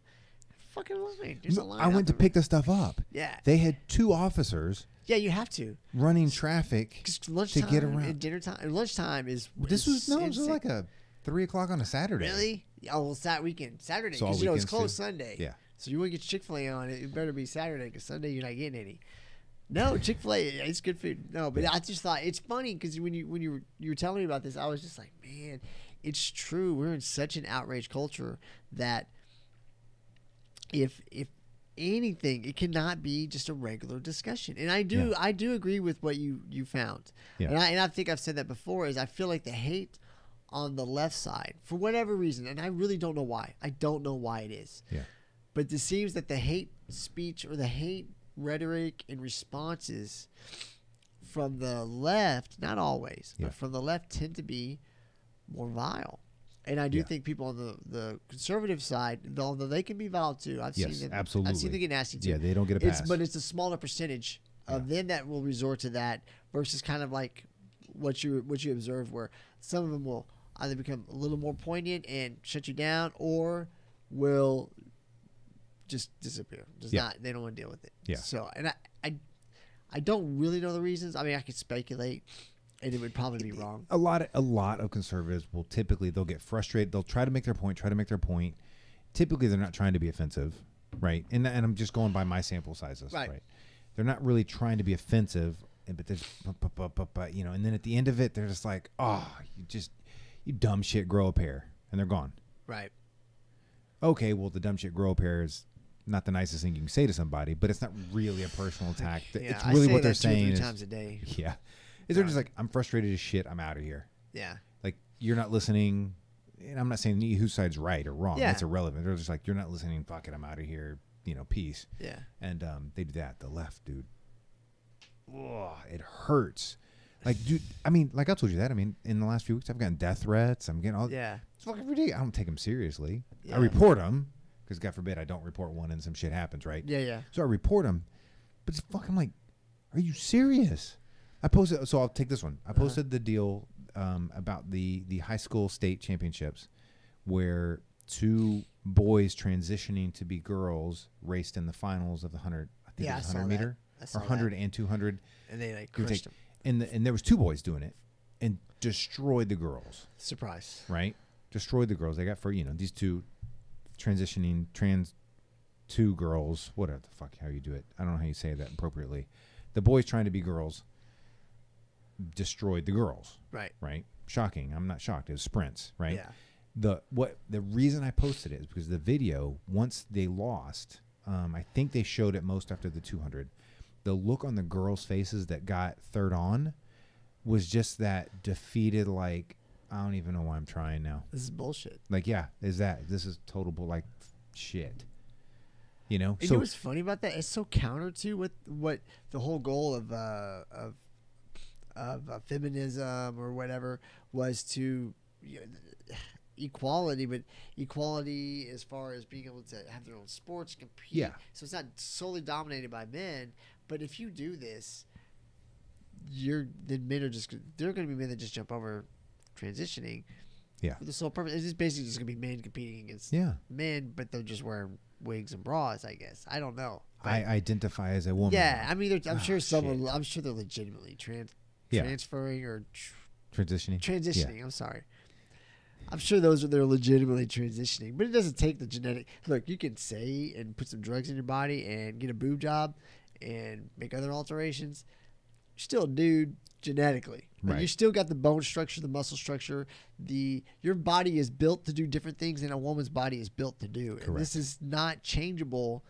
fucking line. There's a line. I went to pick the stuff up. Yeah. They had 2 officers. Yeah, you have to. Running traffic to get around. And dinner time. Lunchtime is. This was like a 3 o'clock on a Saturday. Really? Oh, well, it's that weekend. Saturday. So Because, it's closed Sunday. Yeah. So you want to get Chick-fil-A on it, it better be Saturday because Sunday you're not getting any. No, Chick-fil-A, it's good food. No, but I just thought it's funny because when you were telling me about this, I was just like, man, it's true. We're in such an outrage culture that if anything, it cannot be just a regular discussion. And I do agree with what you found. Yeah. And I think I've said that before. Is I feel like the hate on the left side for whatever reason, and I really don't know why. I don't know why it is. Yeah. But it seems that the hate speech or the hate rhetoric and responses from the left, not always, but from the left tend to be more vile. And I do think people on the conservative side, although they can be vile too. I've seen them. Absolutely. I've seen them get nasty too. Yeah, they don't get a pass. But it's a smaller percentage of them that will resort to that versus kind of like what you observe, where some of them will either become a little more poignant and shut you down, or will just disappear. They don't want to deal with it. Yeah. So, and I don't really know the reasons. I mean, I could speculate, and it would probably be wrong. A lot of conservatives will they'll get frustrated. They'll try to make their point. Typically, they're not trying to be offensive, right? And I'm just going by my sample sizes, right? They're not really trying to be offensive, but there's, and then at the end of it, they're just like, oh, you dumb shit, grow a pair, and they're gone. Right. Okay, well, the dumb shit, grow a pair is not the nicest thing you can say to somebody, but it's not really a personal attack. It's really what they're saying. 2 or 3 times a day. Yeah. They're just like, I'm frustrated as shit. I'm out of here. Yeah. Like, you're not listening. And I'm not saying whose side's right or wrong. Yeah. That's irrelevant. They're just like, you're not listening. Fuck it. I'm out of here. Peace. Yeah. And they do that. The left, dude. Oh, it hurts. Like, dude, I mean, like I told you that. I mean, in the last few weeks, I've gotten death threats. I'm getting all. Yeah. It's fucking ridiculous. I don't take them seriously. Yeah. I report them because, God forbid, I don't report one and some shit happens, right? Yeah, yeah. So I report them. But it's fucking like, are you serious? I posted, so I'll take this one. I posted the deal about the high school state championships where 2 boys transitioning to be girls raced in the finals of the 100, I think it was 100 meter, or 100 and 200. And they like crushed them. And there was 2 boys doing it and destroyed the girls. Surprise. Right? Destroyed the girls. They got these 2 transitioning 2 girls, whatever the fuck, how you do it. I don't know how you say that appropriately. The boys trying to be girls destroyed the girls. Right. Shocking. I'm not shocked. It was sprints. Right. Yeah. The reason I posted it is because the video, once they lost, I think they showed it most after the 200. The look on the girls' faces that got third on was just that defeated, like, I don't even know why I'm trying now. This is bullshit. Like, this is total like shit. You know, You know what's funny about that? It's so counter to what the whole goal of feminism or whatever was to, you know, equality, but equality as far as being able to have their own sports, compete. Yeah. So it's not solely dominated by men. But if you do this, then men are there are going to be men that just jump over transitioning. Yeah. For the sole purpose, it's just basically just going to be men competing against men, but they're just wearing wigs and bras, I guess. I don't know. I identify as a woman. Yeah, I mean, I'm sure I'm sure they're legitimately transferring or transitioning. Transitioning. Yeah. I'm sorry. I'm sure they're legitimately transitioning, but it doesn't take the genetic. Look, you can say and put some drugs in your body and get a boob job and make other alterations. You're still a dude genetically. Right. You still got the bone structure, the muscle structure. Your body is built to do different things than a woman's body is built to do. Correct. And this is not changeable.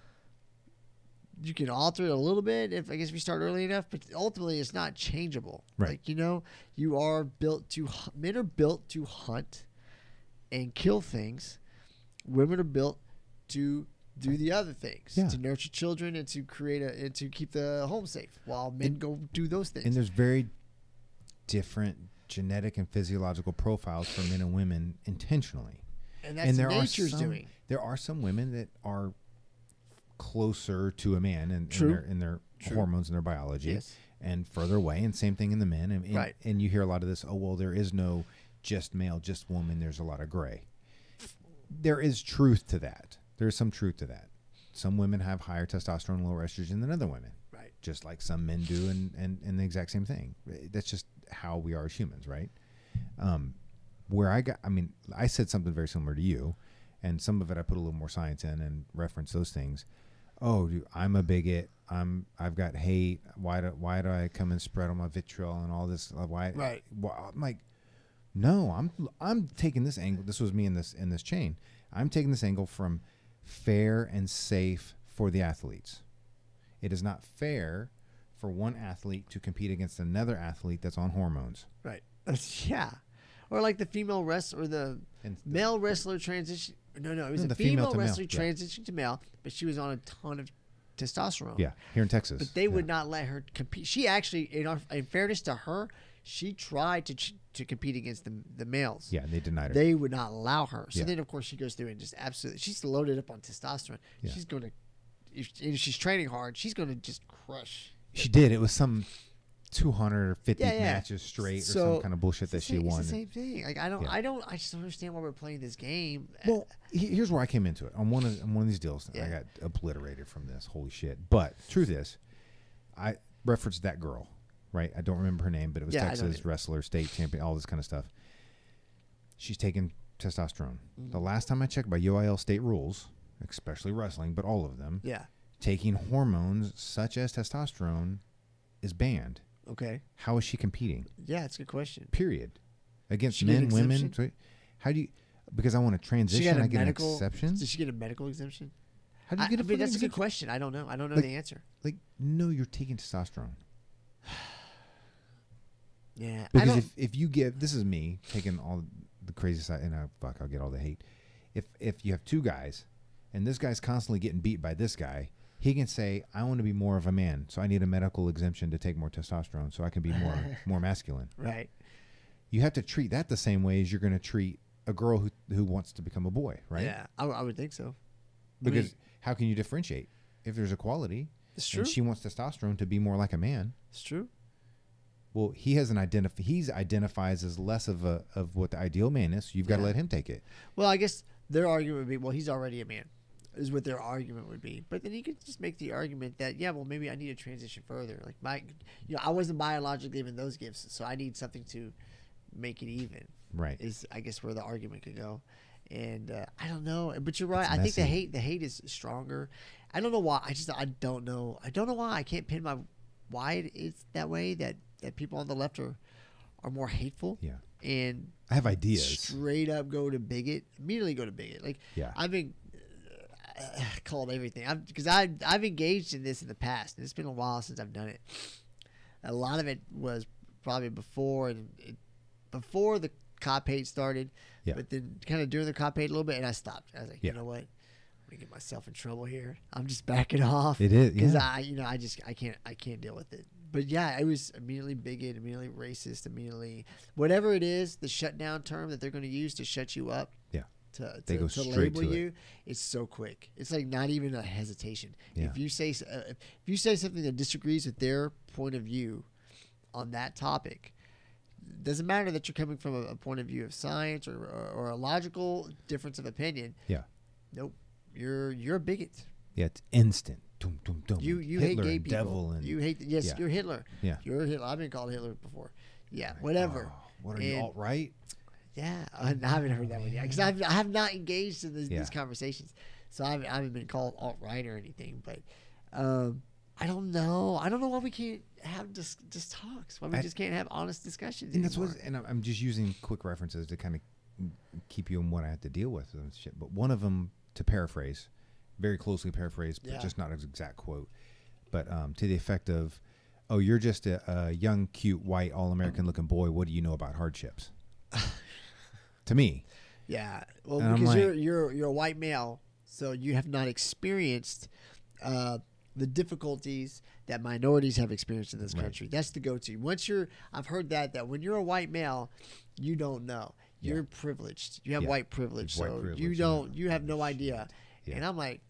You can alter it a little bit if you start early enough, but ultimately it's not changeable. Right. Like, you know, men are built to hunt and kill things. Women are built to do the other things, to nurture children and to and to keep the home safe while men go do those things. And there's very different genetic and physiological profiles for men and women intentionally. And that's what nature's doing. There are some women that are closer to a man in their hormones and their biology, and further away, and same thing in the men. And you hear a lot of this, oh, well, there is no just male, just woman. There's a lot of gray. There is truth to that. There's some truth to that. Some women have higher testosterone and lower estrogen than other women. Right. Just like some men do and the exact same thing. That's just how we are as humans, right? I said something very similar to you, and some of it I put a little more science in and reference those things. Oh, dude, I'm a bigot. I've got hate. Why do I come and spread on my vitriol and all this? Why? Right. I'm like, no, I'm taking this angle. This was me in this chain. I'm taking this angle from fair and safe for the athletes. It is not fair for one athlete to compete against another athlete that's on hormones. Right. Yeah. Or like the female wrestler or the male wrestler transition. No, it was a female wrestler transitioning to male, but she was on a ton of testosterone. Yeah, here in Texas. But they would not let her compete. She actually, in fairness to her, she tried to compete against the males. Yeah, they denied her. They would not allow her. So then, of course, she goes through and just absolutely, she's loaded up on testosterone. Yeah. She's going to, if she's training hard, she's going to just crush. She did. It was some 250 matches straight or some kind of bullshit that she won. It's the same thing. Like I just don't understand why we're playing this game. Well, here's where I came into it. On one of these deals, I got obliterated from this. Holy shit. But truth is, I referenced that girl. Right, I don't remember her name, but it was Texas wrestler, state champion, all this kind of stuff. She's taking testosterone. Mm-hmm. The last time I checked by UIL state rules, especially wrestling, but all of them, taking hormones such as testosterone is banned. Okay. How is she competing? Yeah, it's a good question. Period. Against men, women. How do you? Because I want to transition. I get an exception. Did she get a medical exemption? How do you get a? That's a good question. I don't know. I don't know the answer. Like, no, you're taking testosterone. Yeah, because if you give, this is me taking all the crazy side, and I'll get all the hate. If you have two guys, and this guy's constantly getting beat by this guy, he can say, "I want to be more of a man, so I need a medical exemption to take more testosterone, so I can be more masculine." Right. You have to treat that the same way as you're going to treat a girl who wants to become a boy, right? Yeah, I would think so. Because how can you differentiate if there's equality? It's true. And she wants testosterone to be more like a man. It's true. Well, he identifies as less of what the ideal man is. So you've got to let him take it. Well, I guess their argument would be, well, he's already a man, is what their argument would be. But then you could just make the argument that, well, maybe I need to transition further. Like I wasn't biologically given those gifts, so I need something to make it even. Right. Is I guess where the argument could go. And I don't know, but you're right. I think the hate is stronger. I don't know why. I don't know. I don't know why. I can't pin why it is that way. That people on the left are more hateful. Yeah. And I have ideas. Straight up immediately go to bigot. Like, I've been called everything. Because I've engaged in this in the past, and it's been a while since I've done it. A lot of it was probably before the cop hate started, but then kind of during the cop hate a little bit, and I stopped. I was like, you know what? I'm gonna get myself in trouble here. I'm just backing off. It is, because yeah. I can't deal with it. But yeah, it was immediately bigot, immediately racist, immediately whatever it is. The shutdown term that they're going to use to shut you up. Yeah. They go straight label to you. It's so quick. It's like not even a hesitation. Yeah. If you say something that disagrees with their point of view on that topic, doesn't matter that you're coming from a point of view of science or a logical difference of opinion. Yeah. Nope. You're a bigot. Yeah, it's instant. Dum, dum, dum. You Hitler hate gay and people. devil and You hate yeah. You're Hitler. Yeah. You're Hitler. I've been called Hitler before. Yeah, whatever. Oh, what are you, alt-right? Yeah, I haven't heard that one yet because I have not engaged in these conversations, so I haven't been called alt-right or anything. But I don't know. I don't know why we can't have just talks. Why we just can't have honest discussions. And anymore. And I'm just using quick references to kind of keep you in what I have to deal with and shit. But one of them, to paraphrase, very closely paraphrase, but just not an exact quote, but to the effect of, "Oh, you're just a young, cute, white, all-American looking boy. What do you know about hardships?" To me. Yeah. Well, and because like, you're a white male, so you have not experienced the difficulties that minorities have experienced in this country. That's the go-to. I've heard that when you're a white male, you don't know. You're privileged. You have white privilege. You have no idea. Yeah. And I'm like,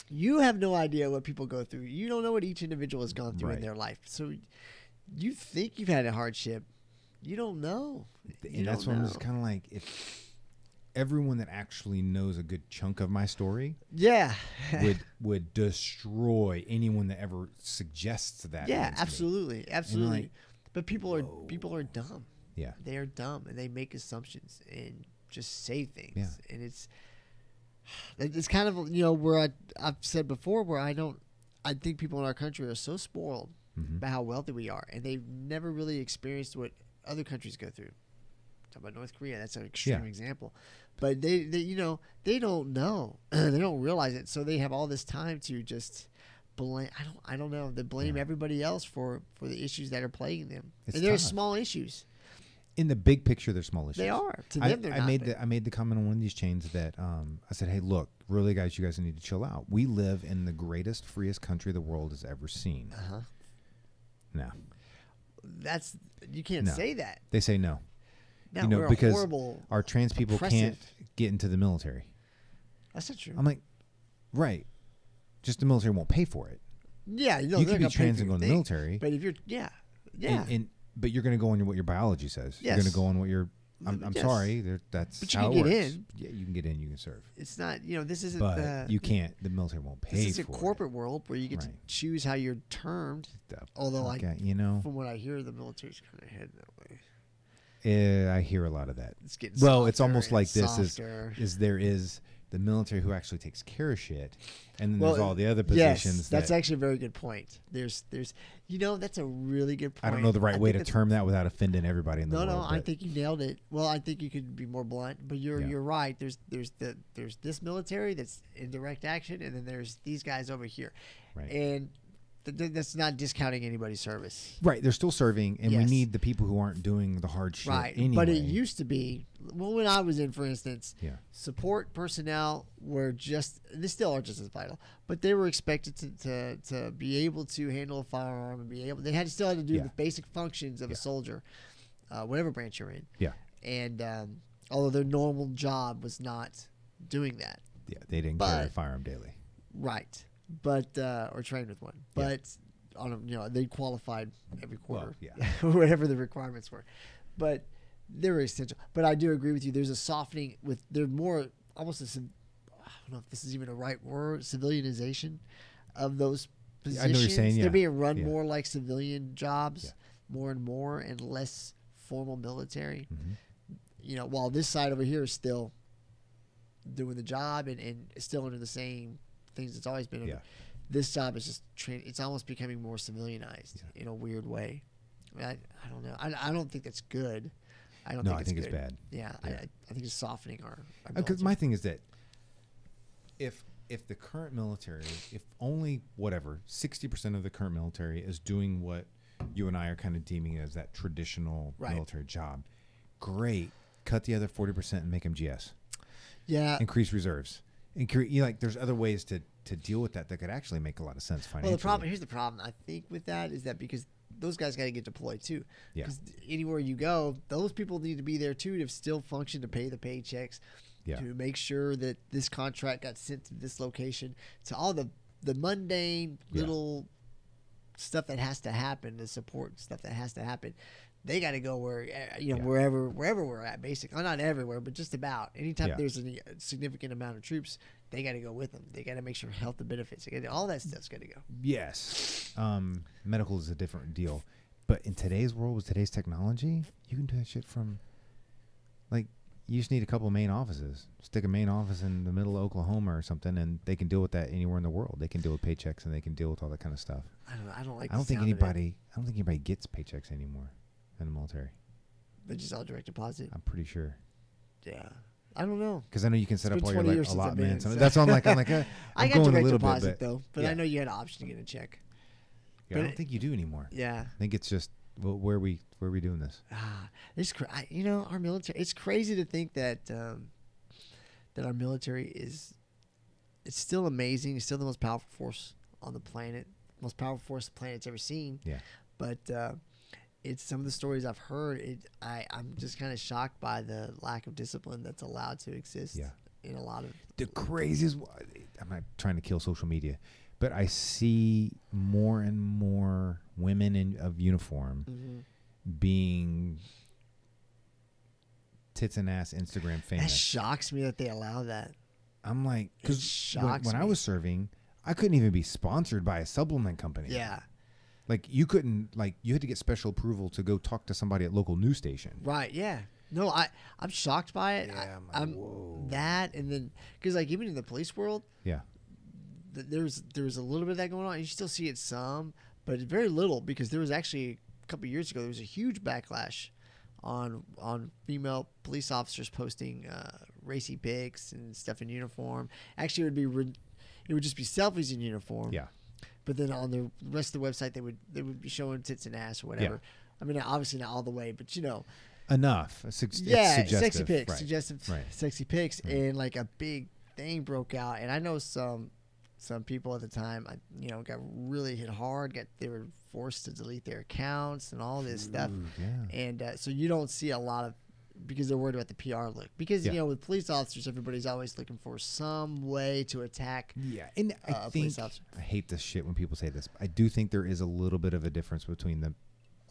you have no idea what people go through. You don't know what each individual has gone through in their life. So you think you've had a hardship. You don't know. And that's when it's kind of like, if everyone that actually knows a good chunk of my story would destroy anyone that ever suggests that. Yeah, absolutely. Like, but people are dumb. Yeah. They are dumb and they make assumptions and just say things. Yeah. And it's kind of, where I've said before where I think people in our country are so spoiled by how wealthy we are, and they've never really experienced what other countries go through. Talk about North Korea, that's an extreme example. But they don't know. They don't realize it, so they have all this time to just blame. I don't know. They blame everybody else for the issues that are plaguing them. And they're small issues. In the big picture, they're small issues. They are. To them, they're not. I made the comment on one of these chains that I said, "Hey, look, really, guys, you guys need to chill out. We live in the greatest, freest country the world has ever seen." No. You can't say that. They say no. No, we're because horrible, our trans people can't get into the military. That's not true. I'm like, right. Just the military won't pay for it. Yeah, you can be trans and go in the military. But if you're, but you're going to go on what your biology says. You're going to go on what your. I'm sorry. That's but you how can it get works. in. Yeah, you can get in. You can serve. It's not. This isn't. But you can't. The military won't pay for it. This is a corporate world where you get to choose how you're termed. Although from what I hear, the military's kind of heading that way. I hear a lot of that. It's getting it's almost like this is there is the military who actually takes care of shit, and then there's all the other positions. Yes, that's actually a very good point. There's that's a really good point. I don't know the right way to term that without offending everybody in the world. No, I think you nailed it. Well, I think you could be more blunt, but you're right. There's this military that's in direct action, and then there's these guys over here, and that's not discounting anybody's service. Right, they're still serving, and we need the people who aren't doing the hard shit anyway. But it used to be, when I was in, for instance, support personnel were they still are just as vital, but they were expected to be able to handle a firearm and they still had to do the basic functions of a soldier, whatever branch you're in. Yeah. And although their normal job was not doing that. Yeah, they didn't carry a firearm daily. Right. But or trained with one, but they qualified every quarter, whatever the requirements were, but they were essential. But I do agree with you. There's a softening they're more almost I don't know if this is even a right word, civilianization of those positions. I know what you're saying. They're being run more like civilian jobs, more and more, and less formal military. While this side over here is still doing the job and still under the same things it's always been under. This job is just it's almost becoming more civilianized in a weird way. I don't know. I don't think that's good. I think it's bad. Yeah. I think it's softening our because my thing is that if the current military, if only 60% of the current military is doing what you and I are kind of deeming as that traditional military job, great. Cut the other 40% and make them GS. Yeah. Increase reserves. And like, there's other ways to deal with that could actually make a lot of sense financially. Well, here's the problem. I think with that is that because those guys got to get deployed too. Yeah. Because anywhere you go, those people need to be there too to still function, to pay the paychecks, Yeah. to make sure that this contract got sent to this location, to all the mundane little stuff that has to happen, the support stuff that has to happen. They got to go where, wherever we're at, basically. Not everywhere, but just about. Anytime there's a significant amount of troops, they got to go with them. They got to make sure health and benefits, all that stuff's got to go. Yes. Medical is a different deal. But in today's world, with today's technology, you can do that shit from, like, you just need a couple of main offices. Stick a main office in the middle of Oklahoma or something, and they can deal with that anywhere in the world. They can deal with paychecks, and they can deal with all that kind of stuff. I don't like. I don't think anybody gets paychecks anymore in the military. They're just all direct deposit. I'm pretty sure. Yeah, I don't know. Because I know you can set up all your allotments. So. That's why I'm like, I got direct deposit though, but I know you had an option to get a check. Yeah, I don't think you do anymore. Yeah, I think it's just where are we doing this? It's our military. It's crazy to think that that our military it's still amazing. It's still the most powerful force on the planet, most powerful force the planet's ever seen. Yeah, but it's some of the stories I've heard. I'm just kind of shocked by the lack of discipline that's allowed to exist. Yeah. In a lot of the craziest. I'm not trying to kill social media, but I see more and more women of uniform being tits and ass Instagram famous. That shocks me that they allow that. I'm like, because when I was serving, I couldn't even be sponsored by a supplement company. Yeah. Like you couldn't, you had to get special approval to go talk to somebody at local news station. Right. Yeah. No, I'm shocked by it. Yeah, whoa. That, and then because even in the police world, yeah, there's a little bit of that going on. You still see it some, but very little, because there was actually a couple of years ago there was a huge backlash on female police officers posting racy pics and stuff in uniform. Actually, it would just be selfies in uniform. Yeah. But then on the rest of the website, they would be showing tits and ass or whatever. Yeah. I mean, obviously not all the way, but enough. Sexy pics, right. suggestive, right. Sexy pics, right. And a big thing broke out. And I know some people at the time, got really hit hard. They were forced to delete their accounts and all this stuff. Yeah. And so you don't see a lot of, because they're worried about the PR look. Because with police officers, everybody's always looking for some way to attack. Yeah, and I think I hate this shit when people say this. I do think there is a little bit of a difference between the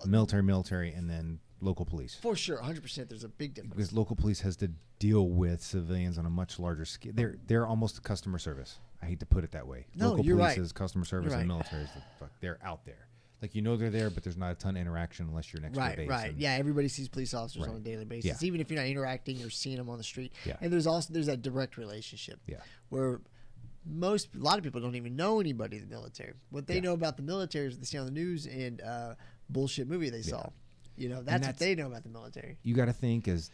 military and then local police. For sure, 100%. There's a big difference because local police has to deal with civilians on a much larger scale. They're almost customer service. I hate to put it that way. No, local you're police right. is customer service, and military is they're out there. They're there, but there's not a ton of interaction unless you're next to the base. Right. Yeah, everybody sees police officers on a daily basis, even if you're not interacting or seeing them on the street. Yeah. And there's that direct relationship. Yeah. Where a lot of people don't even know anybody in the military. What they know about the military is what they see on the news and bullshit movie they saw. That's what they know about the military. You got to think as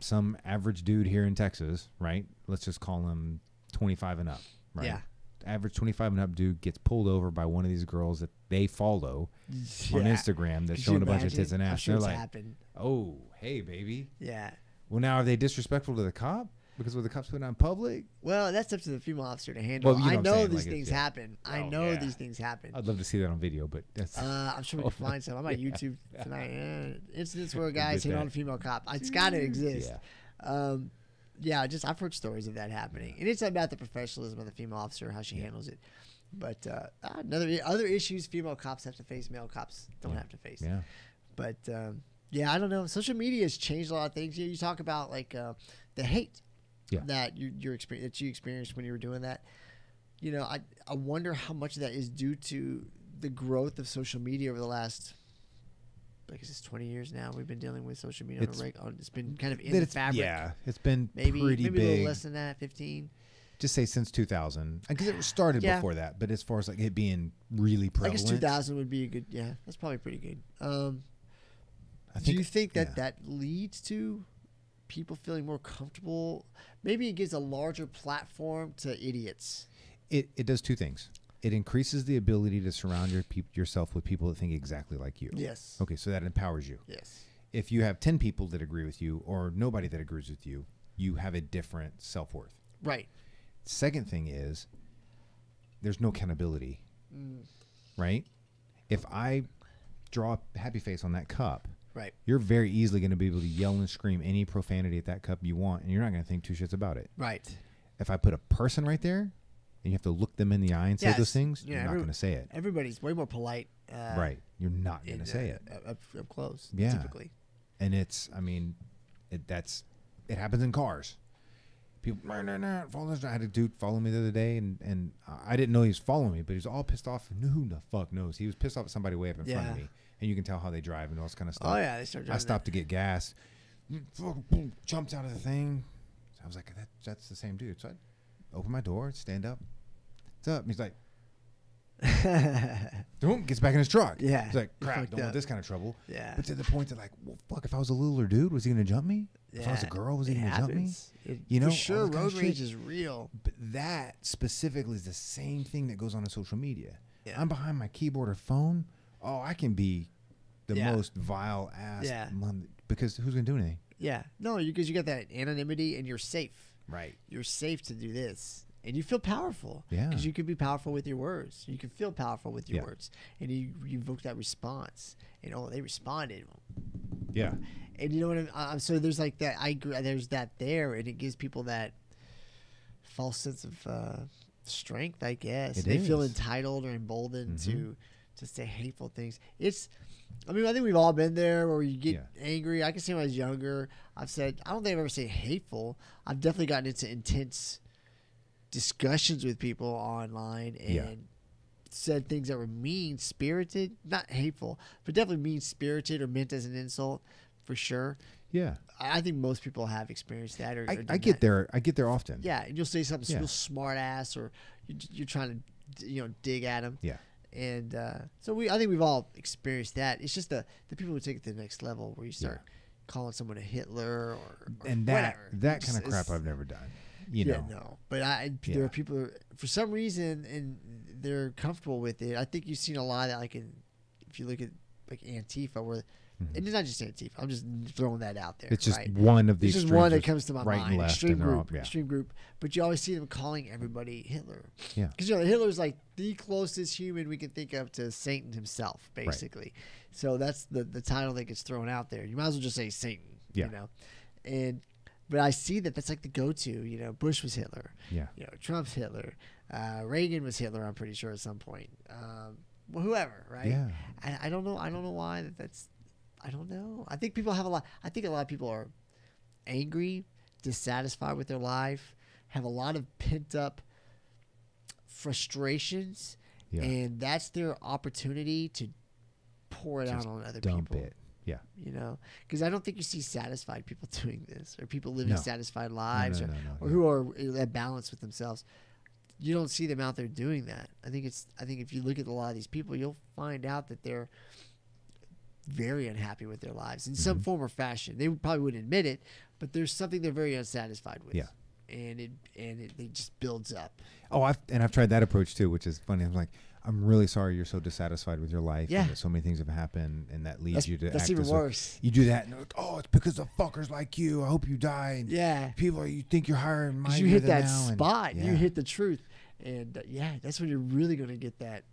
some average dude here in Texas, right? Let's just call him 25 and up, right? Yeah. Average 25 and up dude gets pulled over by one of these girls that they follow on Instagram that's showing a bunch of tits and ass. Sure, they're like, happened. "Oh, hey, baby." Yeah. Well, now are they disrespectful to the cop because what the cops put on public? Well, that's up to the female officer to handle. Well, I know these things happen. I'd These things happen. I'd love to see that on video, but that's. I'm sure we can find some. I'm on YouTube tonight. Incidents where a guy's hitting on a female cop. It's got to exist. Yeah. I've heard stories of that happening, and it's about the professionalism of the female officer, how she handles it. But other issues female cops have to face, male cops don't have to face. Yeah. But I don't know. Social media has changed a lot of things. You talk about the hate that you experienced when you were doing that. I wonder how much of that is due to the growth of social media over the last. I guess it's 20 years now. We've been dealing with social media it's been kind of in the fabric. Yeah, it's been maybe pretty big. A little less than that, 15. Just say since 2000, because it started before that. But as far as it being really prevalent, I guess 2000 would be a good. Yeah, that's probably pretty good. Do you think that leads to people feeling more comfortable? Maybe it gives a larger platform to idiots. It does two things. It increases the ability to surround yourself with people that think exactly like you. Yes. Okay, so that empowers you. Yes. If you have 10 people that agree with you or nobody that agrees with you, you have a different self-worth. Right. Second thing is there's no accountability, right? If I draw a happy face on that cup, right, you're very easily going to be able to yell and scream any profanity at that cup you want, and you're not going to think two shits about it. right. If I put a person right there, and you have to look them in the eye and say those things, yeah, you're not going to say it. Everybody's way more polite. Right. You're not going to say it. Up close, Yeah. typically. And it's, I mean, it happens in cars. People, follow this. I had a dude follow me the other day, and I didn't know he was following me, but he was all pissed off. Who the fuck knows? He was pissed off at somebody way up in front of me, and you can tell how they drive and all this kind of stuff. Oh yeah, they start driving. I stopped to get gas. Jumps out of the thing. So I was like, that's the same dude. So I open my door, stand up. What's up? And he's like, boom, gets back in his truck. Yeah. He's like, crap, don't want this kind of trouble. Yeah. But to the point that, like, well, fuck, if I was a littler dude, was he going to jump me? Yeah. If I was a girl, was he going to jump me? You know, for all sure, this kind of road rage shit. is real. But that specifically is the same thing that goes on in social media. Yeah. I'm behind my keyboard or phone. Oh, I can be the Yeah. most vile ass. Yeah. Because who's going to do anything? Yeah. No, because you got that anonymity and you're safe. Right. You're safe to do this. And you feel powerful. Yeah. Because you can be powerful with your words. You can feel powerful with your Yeah. words. And you evoke that response. And they responded. Yeah. And you know what I'm so there's like that. I agree. There's that there. And it gives people that false sense of strength, I guess. It They feel is. entitled or emboldened Mm-hmm. to say hateful things. I mean, I think we've all been there where you get Yeah. angry. I can say when I was younger, I've said, I don't think I've ever said hateful. I've definitely gotten into intense discussions with people online and Yeah. said things that were mean-spirited, not hateful, but definitely mean-spirited or meant as an insult, for sure. Yeah. I think most people have experienced that. I get there. I get there often. Yeah, and you'll say something Yeah. real smart ass, or you're trying to dig at them. Yeah. And so I think we've all experienced that. It's just the people who take it to the next level, where you start calling someone a Hitler or And whatever. that kind of crap I've never done. You know. No. But there are people who, for some reason, and they're comfortable with it. I think you've seen a lot of that, like if you look at like Antifa, where and it's not just Antifa. I'm just throwing that out there. It's just right? one of the It's just extremes. one that comes to my right mind. and left, Extreme and they're all- group, extreme group. But you always see them calling everybody Hitler. Yeah. Because Hitler's like the closest human we can think of to Satan himself, basically. So that's the title that gets thrown out there. You might as well just say Satan. Yeah. You know, but I see that's like the go-to. You know, Bush was Hitler. Yeah. You know, Trump's Hitler. Reagan was Hitler. I'm pretty sure at some point. Well, whoever, right? Yeah. I don't know. I don't know why that's. I don't know. I think people have a lot. I think a lot of people are angry, dissatisfied with their life, have a lot of pent up frustrations, and that's their opportunity to pour it out on other Dump people. it. Yeah. You know, because I don't think you see satisfied people doing this, or people living No. satisfied lives, No, or who are at balance with themselves. You don't see them out there doing that. I think if you look at a lot of these people, you'll find out that they're very unhappy with their lives in some form or fashion. They probably wouldn't admit it, but there's something they're very unsatisfied with. Yeah. And it just builds up. Oh, I've tried that approach too, which is funny. I'm like, I'm really sorry you're so dissatisfied with your life. Yeah. And that so many things have happened, and that leads you to that's act even as worse. You do that, and they're like, oh, it's because of fuckers like you. I hope you die. And Yeah. people, you think you're higher and Because mightier you hit than that now, and- spot. yeah. You hit the truth. And that's when you're really going to get that.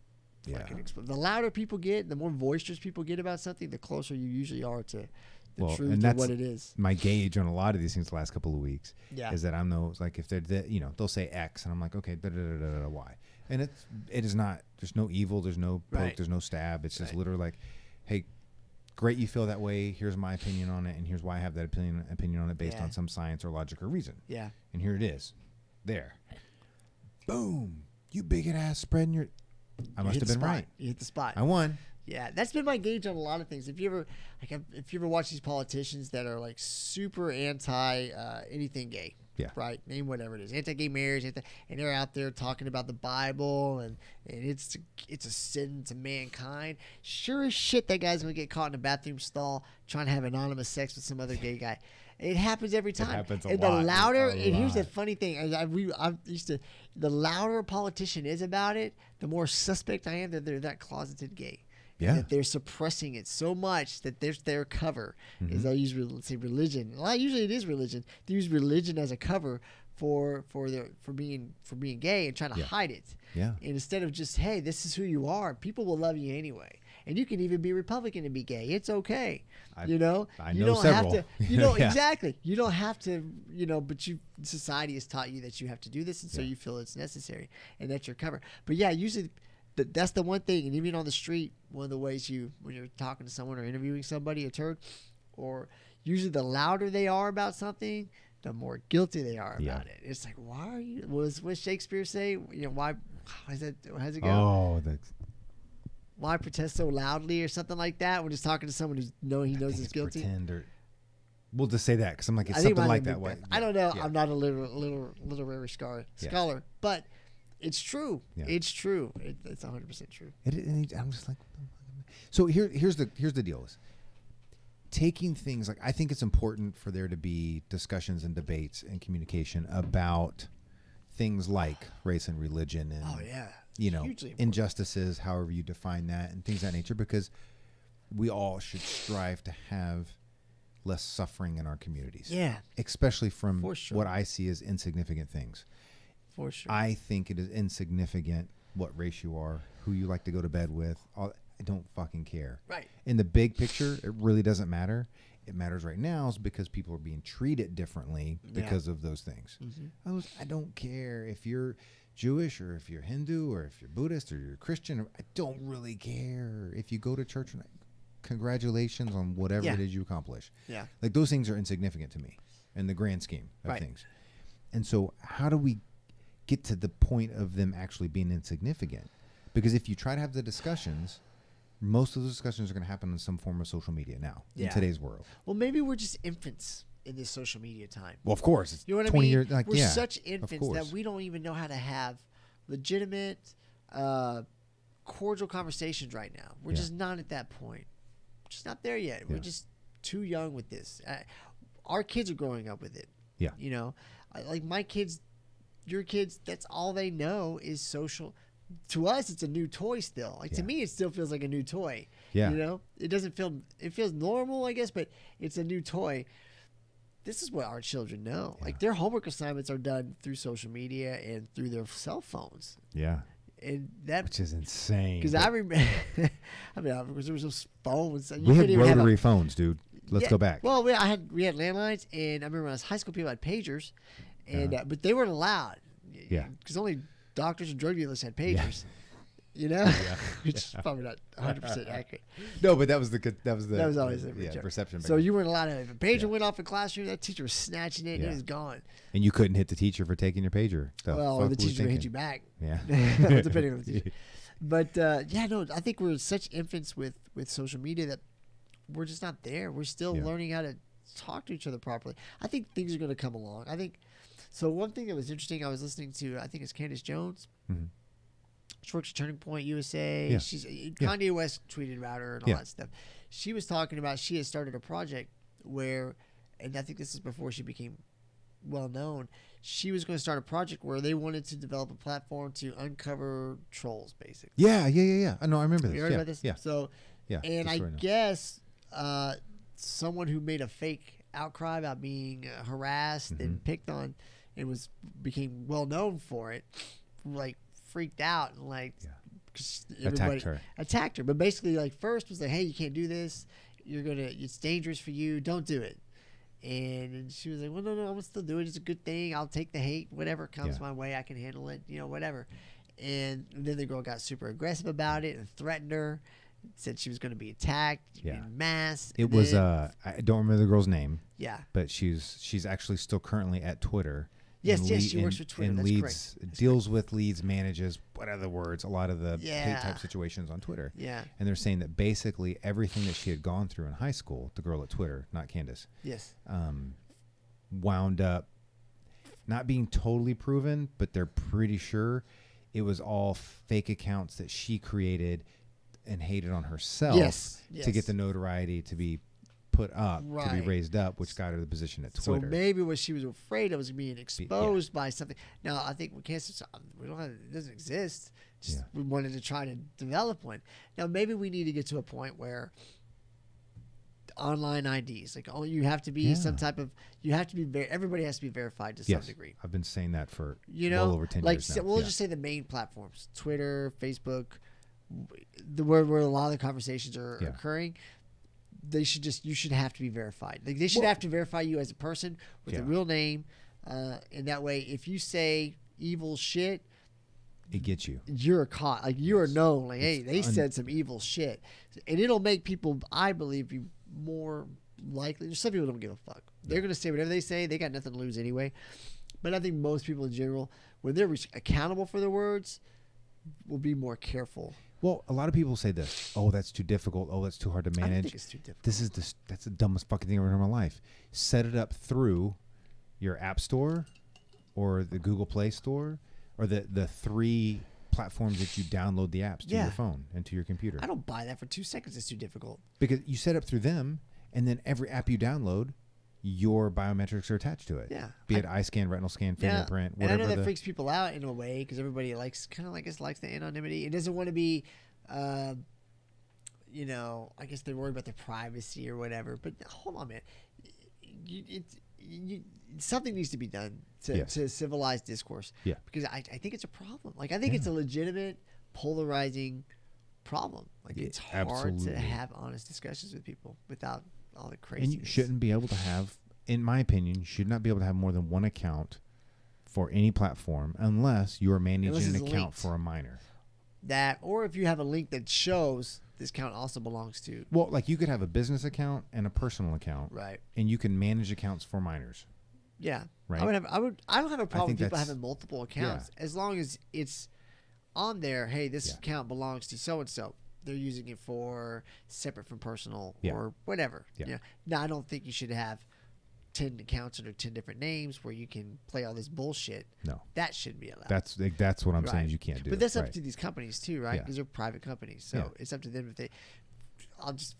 Yeah. The louder people get, the more boisterous people get about something, the closer you usually are to the truth and of that's what it is. my gauge on a lot of these things the last couple of weeks. Yeah. Is that I'm those, like, if they're they'll say X, and I'm like, okay, Y, and it is not. There's no evil. There's no poke. Right. There's no stab. It's just Right. literally like, hey, great, you feel that way. Here's my opinion on it, and here's why I have that opinion on it based Yeah. on some science or logic or reason. Yeah. And here it is, there. Boom! You bigot ass spreading your. I must have been right. You hit the spot. I won. Yeah, that's been my gauge on a lot of things. If you ever watch these politicians that are like super anti anything gay, Yeah. right? Name whatever it is, anti-gay marriage, and they're out there talking about the Bible and it's a sin to mankind. Sure as shit, that guy's gonna get caught in a bathroom stall trying to have anonymous sex with some other gay guy. It happens every time. happens a and lot, the louder, a and here's the lot. funny thing: the louder a politician is about it, the more suspect I am that they're that closeted gay. Yeah. That they're suppressing it so much that there's their cover. Is they'll use, let's say, religion. Well, usually it is religion. They use religion as a cover for being gay and trying to hide it. Yeah. And instead of just, hey, this is who you are, people will love you anyway. And you can even be Republican and be gay. It's okay. I you know don't several. have to. You know Yeah. exactly. You don't have to. But society has taught you that you have to do this, and so you feel it's necessary, and that's your cover. But yeah, usually that's the one thing. And even on the street, one of the ways when you're talking to someone or interviewing somebody, a turd, or usually the louder they are about something, the more guilty they are about it. It's like, why are you? What Shakespeare say? Why? How's it go? Oh, Why protest so loudly or something like that when he's talking to someone he knows is guilty? Pretend or we'll just say that because I'm like, it's I think something like mine that. would be Way. I don't know. Yeah. I'm not a literary scholar, but it's true. Yeah. It's true. It's 100% true. I'm just like, so here's the deal is taking things like, I think it's important for there to be discussions and debates and communication about things like race and religion and Hugely important. injustices, however you define that, and things of that nature, because we all should strive to have less suffering in our communities. Yeah. Especially from For sure. what I see as insignificant things. For sure. I think it is insignificant what race you are, who you like to go to bed with. I don't fucking care. Right. In the big picture, it really doesn't matter. It matters right now is because people are being treated differently because of those things. Mm-hmm. I don't care if you're Jewish or if you're Hindu or if you're Buddhist or you're Christian. I don't really care if you go to church or not. Congratulations on whatever it is you accomplish. Yeah. Like those things are insignificant to me in the grand scheme of things. And so how do we get to the point of them actually being insignificant? Because if you try to have the discussions, most of those discussions are going to happen in some form of social media now in today's world. Well, maybe we're just infants in this social media time. Well, of course. It's You know what 20 I mean? years. Like, We're yeah, such of infants that course. we don't even know how to have legitimate, cordial conversations right now. We're just not at that point. We're just not there yet. We're just too young with this. Our kids are growing up with it. Yeah. You know, like my kids, your kids, that's all they know is social. To us, it's a new toy still. Like to me, it still feels like a new toy. Yeah. You know, it feels normal, I guess, but it's a new toy. This is what our children know. Like their homework assignments are done through social media and through their cell phones. Yeah. And that, Which is insane. because I remember, because there was those phones. We had rotary phones, dude. Let's go back. Well, we had landlines, and I remember when I was in high school, people had pagers, and but they weren't allowed. Yeah. Because only doctors and drug dealers had pagers. You know, which is probably not 100% accurate. No, but that was always the perception. So you weren't allowed to. If a pager went off in classroom, that teacher was snatching it, and it was gone. And you couldn't hit the teacher for taking your pager. Or the teacher would hit you back. Yeah. Depending on the teacher. But I think we're such infants with social media that we're just not there. We're still learning how to talk to each other properly. I think things are going to come along. I think so. One thing that was interesting, I was listening to, I think it's Candace Jones. Mm-hmm. She works at Turning Point USA. Yeah. Kanye West tweeted about her and all that stuff. She was talking about she had started a project where, and I think this is before she became well known. She was going to start a project where they wanted to develop a platform to uncover trolls, basically. Yeah. I know. I remember this. You heard about this? Yeah. So, and I guess someone who made a fake outcry about being harassed and picked on and became well known for it, like freaked out and like attacked her. But basically, like first was like, hey, you can't do this. It's dangerous for you. Don't do it. And she was like, well, no, I'm gonna still do it. It's a good thing. I'll take the hate. Whatever comes my way, I can handle it. Whatever. And then the girl got super aggressive about it and threatened her. Said she was going to be attacked in mass. It was I don't remember the girl's name. Yeah. But she's actually still currently at Twitter. Yes, she works for Twitter. And That's deals with leads, manages, what other words, a lot of the hate type situations on Twitter. Yeah. And they're saying that basically everything that she had gone through in high school, the girl at Twitter, not Candace. Yes. Wound up not being totally proven, but they're pretty sure it was all fake accounts that she created and hated on herself to get the notoriety to be put up to be Right. raised up, which got her the position at So Twitter. maybe what she was afraid of was being exposed by something. Now I think we can't. We don't have. It doesn't exist. Just we wanted to try to develop one. Now maybe we need to get to a point where online IDs, like you have to be some type of. You have to be. Everybody has to be verified to some degree. I've been saying that for well over 10 like years now. we'll just say the main platforms: Twitter, Facebook, where a lot of the conversations are occurring. You should have to be verified. Like they should have to verify you as a person with a real name, and that way, if you say evil shit, it gets you. You're caught. Like you are known. Like hey, they said some evil shit, and it'll make people, I believe, be more likely. Some people don't give a fuck. They're gonna say whatever they say. They got nothing to lose anyway. But I think most people in general, when they're accountable for their words, will be more careful. Well, a lot of people say this. Oh, that's too difficult. Oh, that's too hard to manage. I don't think it's too difficult. That's the dumbest fucking thing I've ever heard in my life. Set it up through your app store or the Google Play Store or the 3 platforms that you download the apps to your phone and to your computer. I don't buy that for 2 seconds. It's too difficult. Because you set up through them, and then every app you download, your biometrics are attached to it. Yeah. Be it eye scan, retinal scan, fingerprint, whatever. And I know that freaks people out in a way because everybody likes the anonymity. It doesn't want to be, I guess they're worried about their privacy or whatever. But hold on, man. Something needs to be done to civilize discourse. Yeah. Because I think it's a problem. Like I think it's a legitimate, polarizing problem. Like it's hard to have honest discussions with people without all the crazy. And you shouldn't be able to have, in my opinion, you should not be able to have more than one account for any platform unless you are managing an account for a minor. That, or if you have a link that shows this account also belongs to. Well, like you could have a business account and a personal account, right? And you can manage accounts for minors. Yeah, right. I don't have a problem with people having multiple accounts as long as it's on there. Hey, this account belongs to so and so. They're using it for separate from personal or whatever. Yeah. Now, I don't think you should have 10 accounts under 10 different names where you can play all this bullshit. No, that shouldn't be allowed. That's what I'm saying. You can't do. But that's up to these companies too, right? Because they're private companies, so it's up to them if they. I was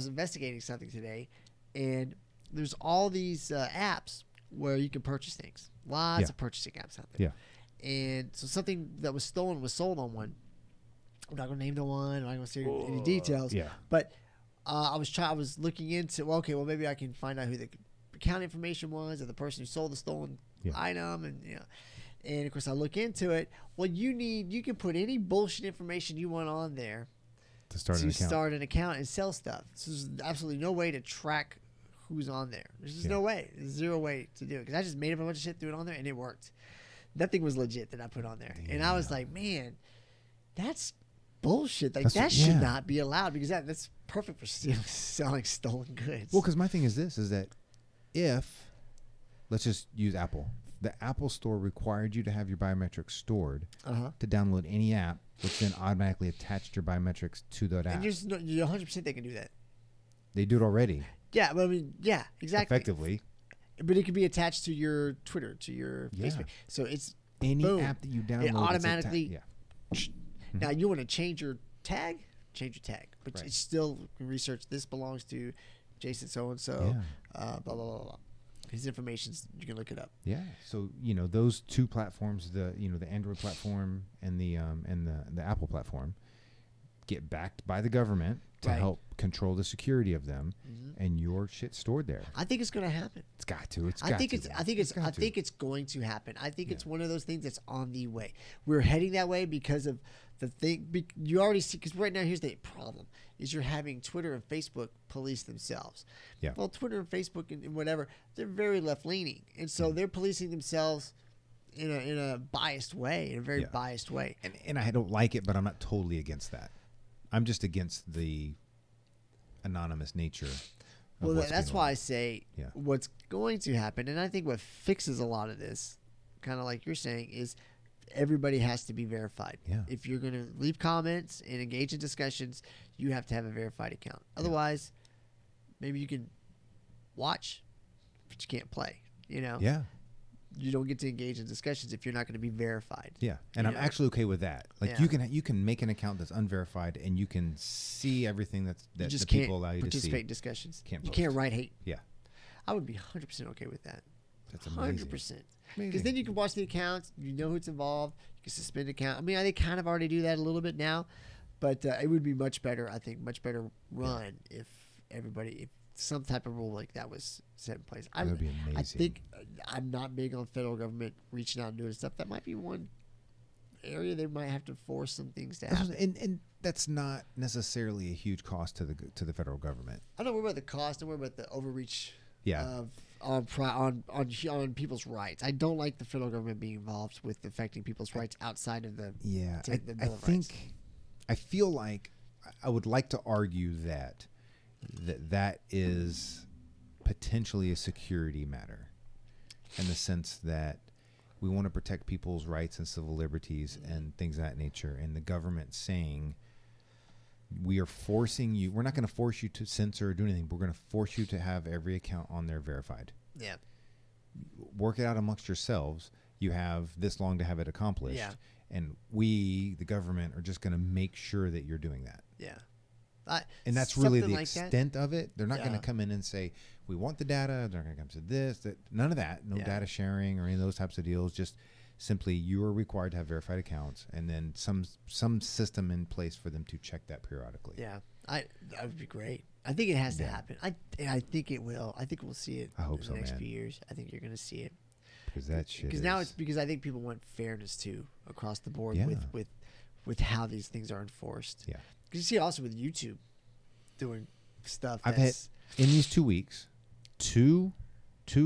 investigating something today, and there's all these apps where you can purchase things. Lots of purchasing apps out there. Yeah. And so something that was stolen was sold on one. I'm not gonna name the one. I'm not gonna say any details. Yeah. But I was looking into. Well, maybe I can find out who the account information was of the person who sold the stolen item, and of course I look into it. Well, you can put any bullshit information you want on there to start an account and sell stuff. So there's absolutely no way to track who's on there. There's just no way. There's zero way to do it because I just made up a bunch of shit, threw it on there, and it worked. That thing was legit that I put on there, and I was like, man, that's bullshit. Like that should not be allowed because that's perfect for selling stolen goods. Well, because my thing is that if let's just use Apple, the Apple Store required you to have your biometrics stored to download any app, which then automatically attached your biometrics to that app. And you're 100% they can do that. They do it already. Yeah, but I mean, yeah, exactly. Effectively. But it can be attached to your Twitter, to your Facebook. So it's any app that you download. It automatically. Now you want to change your tag, but it's still research. This belongs to Jason so and so. Blah blah blah blah. His information's you can look it up. Yeah. So those 2 platforms, the Android platform and the Apple platform, get backed by the government to help control the security of them, and your shit stored there. I think it's going to happen. It's got to. I think it's going to happen. I think it's one of those things that's on the way. We're heading that way because of the thing. You already see, because right now here's the problem: is you're having Twitter and Facebook police themselves. Yeah. Well, Twitter and Facebook and whatever, they're very left leaning, and so they're policing themselves in a biased way, in a very biased way. And I don't like it, but I'm not totally against that. I'm just against the anonymous nature. Well, that's why I say what's going to happen, and I think what fixes a lot of this, kind of like you're saying, is everybody has to be verified. Yeah. If you're going to leave comments and engage in discussions, you have to have a verified account. Otherwise, maybe you can watch, but you can't play. Yeah. you don't get to engage in discussions if you're not going to be verified. Yeah, and I'm actually okay with that. Like Yeah. you can make an account that's unverified, and you can see everything that You just the can't people allow you to see. participate in discussions. Can't You post. can't write hate. Yeah, I would be 100% okay with that. that's amazing. 100%. Amazing. Because then you can watch the accounts. You know who's involved. You can suspend account. I mean, they kind of already do that a little bit now, but it would be much better. I think much better run if some type of rule like that was set in place. That would be amazing. I think I'm not big on federal government reaching out and doing stuff. That might be one area they might have to force some things to happen. And that's not necessarily a huge cost to the federal government. I don't worry about the cost. I worry about the overreach. Yeah. On people's rights. I don't like the federal government being involved with affecting people's rights outside of the Yeah, the I Bill of Rights. think I feel like I would like to argue that is potentially a security matter, in the sense that we want to protect people's rights and civil liberties and things of that nature, and the government saying we are forcing you. We're not going to force you to censor or do anything. But we're going to force you to have every account on there verified. Yeah. Work it out amongst yourselves. You have this long to have it accomplished. Yeah. And we, the government, are just going to make sure that you're doing that. Yeah. And that's really the Something like that. extent of it. They're not going Yeah. to come in and say, we want the data. They're not going to come to this, that. None of that. No Yeah. data sharing or any of those types of deals. Just simply you are required to have verified accounts, and then some system in place for them to check that periodically. Yeah. That would be great. I think it has to Yeah. happen. I think it will. I think we'll see it I hope in so, the next man. few years. I think you're going to see it. Because that shit Because is, now it's because I think people want fairness too across the board Yeah. with how these things are enforced. Yeah. Because you see it also with YouTube doing stuff. I've had that's, in these 2 weeks, two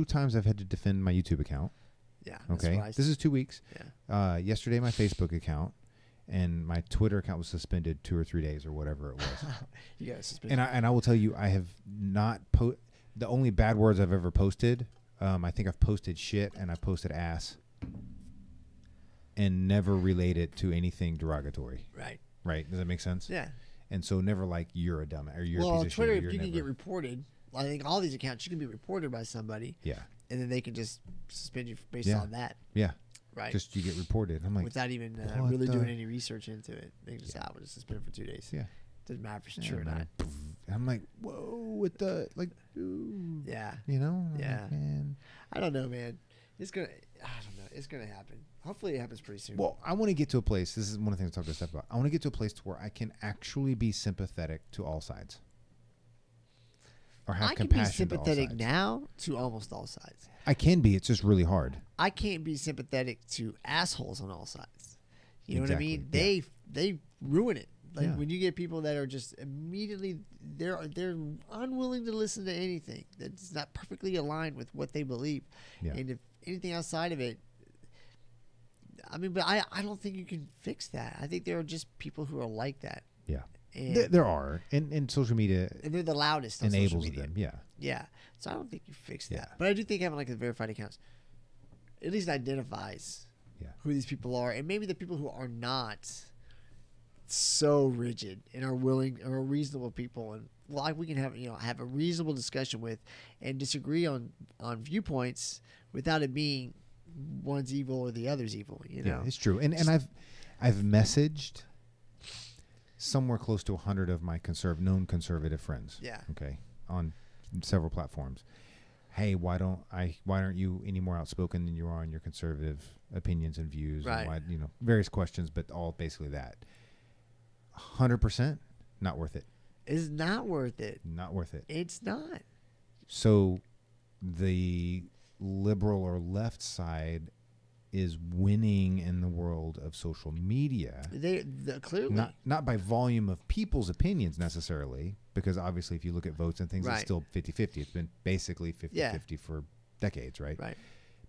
times I've had to defend my YouTube account. yeah. that's Okay, what I this is 2 weeks. Yeah. Yesterday, my Facebook account and my Twitter account was suspended 2 or 3 days or whatever it was. You got to suspend. and I will tell you, I have not the only bad words I've ever posted. I think I've posted shit and I posted ass, and never relate it to anything derogatory. Right. Right? Does that make sense? Yeah. And so never like you're a dumb or you're Well, a on piece of Twitter, shit. if You're you can never, get reported, I think all these accounts you can be reported by somebody, yeah, and then they can just suspend you based Yeah. on that. yeah. Right. Just you get reported. I'm like, Without even what really the- doing any research into it. They just Yeah. we'll just suspend for 2 days. yeah. Doesn't matter if it's Yeah, true or man. not. I'm like, whoa, with the like, ooh, Yeah. you know, I'm Yeah. like, man. I don't know, man. I don't know. It's gonna happen. Hopefully, it happens pretty soon. Well, I want to get to a place. This is one of the things I talked to Steph about. I want to get to a place to where I can actually be sympathetic to all sides, or have I can be compassion to all sympathetic sides. now to almost all sides. I can be. It's just really hard. I can't be sympathetic to assholes on all sides. You know what I mean? Exactly, They ruin it. Like Yeah. when you get people that are just immediately they're unwilling to listen to anything that's not perfectly aligned with what they believe. Yeah. And if anything outside of it, I mean, but I don't think you can fix that. I think there are just people who are like that. Yeah. And, There are, and social media and they're the loudest on social enables media. them. Yeah. Yeah. So I don't think you fix that. Yeah. But I do think having like the verified accounts at least identifies Yeah. who these people are, and maybe the people who are not so rigid and are willing or are reasonable people, and we can have a reasonable discussion with and disagree on viewpoints without it being one's evil or the other's evil. You know, Yeah, it's true. And I've messaged somewhere close to 100 of my known conservative friends. Yeah. Okay. On several platforms. Hey, why aren't you any more outspoken than you are on your conservative opinions and views? Right. And why, various questions, but all basically that. 100% not worth it. It's not worth it. Not worth it. It's not. So the liberal or left side is winning in the world of social media. They clearly Not by volume of people's opinions necessarily, because obviously if you look at votes and things, Right. it's still 50-50. It's been basically 50-50 for decades, right? right.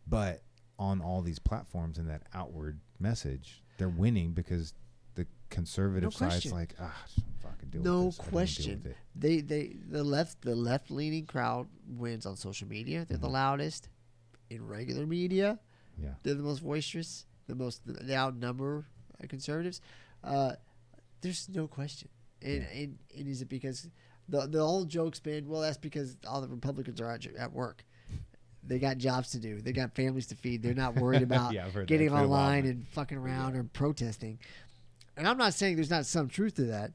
But on all these platforms and that outward message, they're winning because the conservative No side's question. like, just don't fucking deal No with this. I don't wanna deal question. with it. The left leaning crowd wins on social media. They're the Mhm. loudest in regular media. Yeah. They're the most boisterous. They outnumber conservatives. There's no question. And is it because the whole joke's been, well, that's because all the Republicans are at work. They got jobs to do. They got families to feed. They're not worried about Yeah, I've heard getting that. It's been a while, online man. and fucking around or protesting. And I'm not saying there's not some truth to that,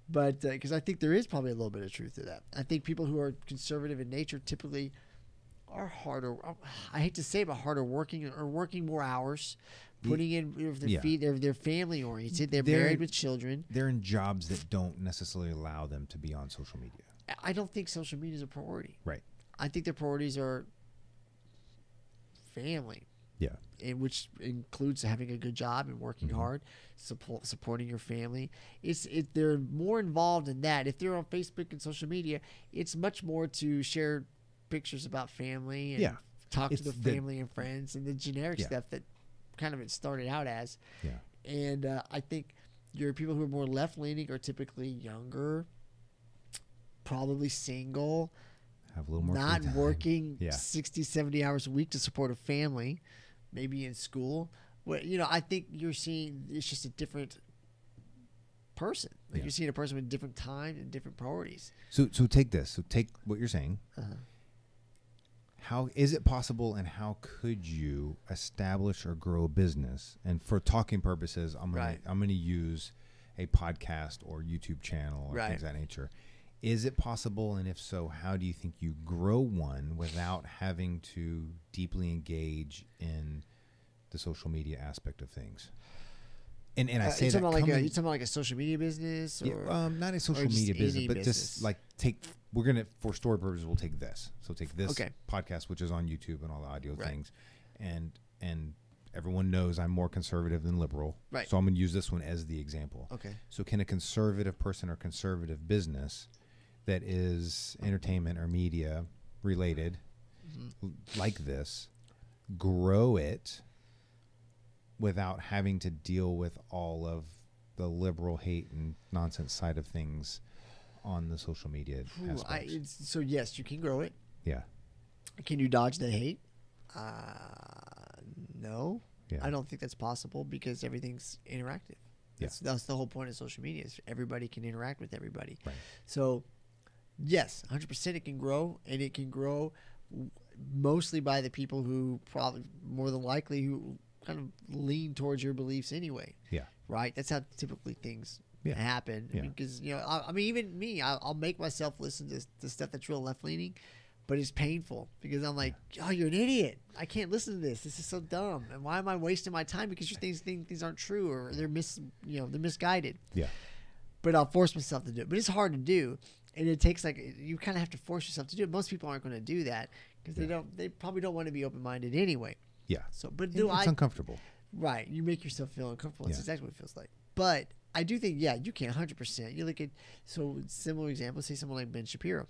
but because I think there is probably a little bit of truth to that. I think people who are conservative in nature typically are harder. I hate to say it, but harder working or working more hours, putting in their feet. They're family oriented. They're married with children. They're in jobs that don't necessarily allow them to be on social media. I don't think social media is a priority. Right. I think their priorities are family. Yeah. Which includes having a good job and working hard, supporting your family. They're more involved in that. If they're on Facebook and social media, it's much more to share pictures about family and talk to the family and friends and the generic stuff that kind of it started out as. Yeah. And I think your people who are more left-leaning are typically younger, probably single, have a little more not free time. working 60, 70 hours a week to support a family, maybe in school. Well, I think you're seeing it's just a different person. Like you're seeing a person with different time and different priorities. So take this. So take what you're saying. How is it possible, and how could you establish or grow a business? And for talking purposes, I'm gonna use a podcast or YouTube channel or things of that nature. Is it possible, and if so, how do you think you grow one without having to deeply engage in the social media aspect of things? And I say that you talking about like a social media business, or not a social media business, but just like for story purposes, we'll take this. So take this podcast, which is on YouTube and all the audio things, and everyone knows I'm more conservative than liberal, right? So I'm going to use this one as the example. Okay. So can a conservative person or conservative business that is entertainment or media related, like this, grow it without having to deal with all of the liberal hate and nonsense side of things on the social media aspects? So yes, you can grow it. Yeah. Can you dodge the hate? No. Yeah. I don't think that's possible because everything's interactive. That's the whole point of social media. Is everybody can interact with everybody. Right. So yes, 100% it can grow, and it can grow mostly by the people who probably more than likely who kind of lean towards your beliefs anyway. Yeah. Right. That's how typically things happen. Yeah. Because I mean, even me, I'll make myself listen to stuff that's real left leaning, but it's painful because I'm like, oh, you're an idiot. I can't listen to this. This is so dumb. And why am I wasting my time because you think things aren't true or they're they're misguided. Yeah. But I'll force myself to do it. But it's hard to do. And it takes you kind of have to force yourself to do it. Most people aren't going to do that because they probably don't want to be open-minded anyway. Yeah. So, but it's uncomfortable. Right. You make yourself feel uncomfortable. That's exactly what it feels like. But I do think, you can 100%. You look at, similar example, say someone like Ben Shapiro.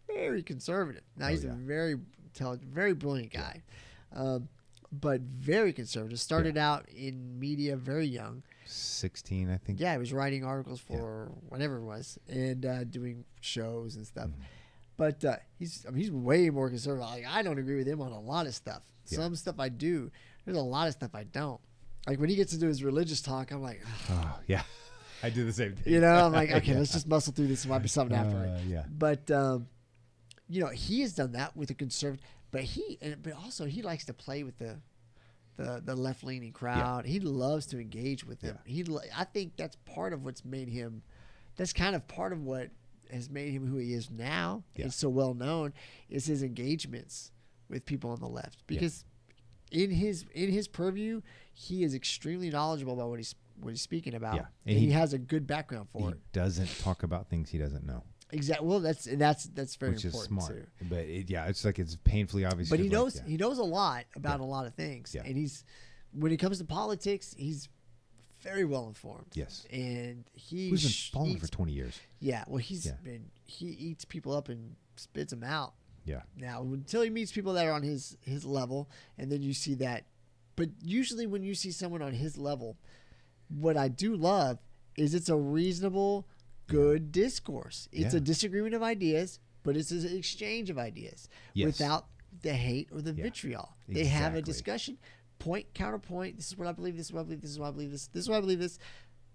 Very conservative. Now he's a very intelligent, very brilliant guy. But very conservative. Started out in media very young. 16, I think. Yeah, he was writing articles for whatever it was and doing shows and stuff. But he's way more conservative. Like, I don't agree with him on a lot of stuff. Some stuff I do. There's a lot of stuff I don't. Like when he gets into his religious talk, I'm like, oh yeah, I do the same thing. I'm like, okay, let's just muscle through this and might be something after it. Yeah. But he has done that with a conservative. But also he likes to play with the left leaning crowd. He loves to engage with them. I think that's part of what's made him. That's kind of part of what has made him who he is now. It's so well known is his engagements with people on the left because in his purview he is extremely knowledgeable about what he's speaking about. Yeah. And he has a good background for it. He doesn't talk about things he doesn't know. Exactly. Well, that's very Which important is smart. too. But it's like it's painfully obvious. But he knows a lot about a lot of things. Yeah. And when it comes to politics, he's very well informed. Yes. And he's been following for 20 years. Yeah. Well, he eats people up and spits them out. Yeah. Now, until he meets people that are on his level, and then you see that. But usually when you see someone on his level, what I do love is it's a reasonable, good discourse. It's a disagreement of ideas, but it's an exchange of ideas without the hate or the vitriol. Exactly. They have a discussion, point, counterpoint. This is what I believe. This is what I believe. This is what I believe. This is what I believe. This.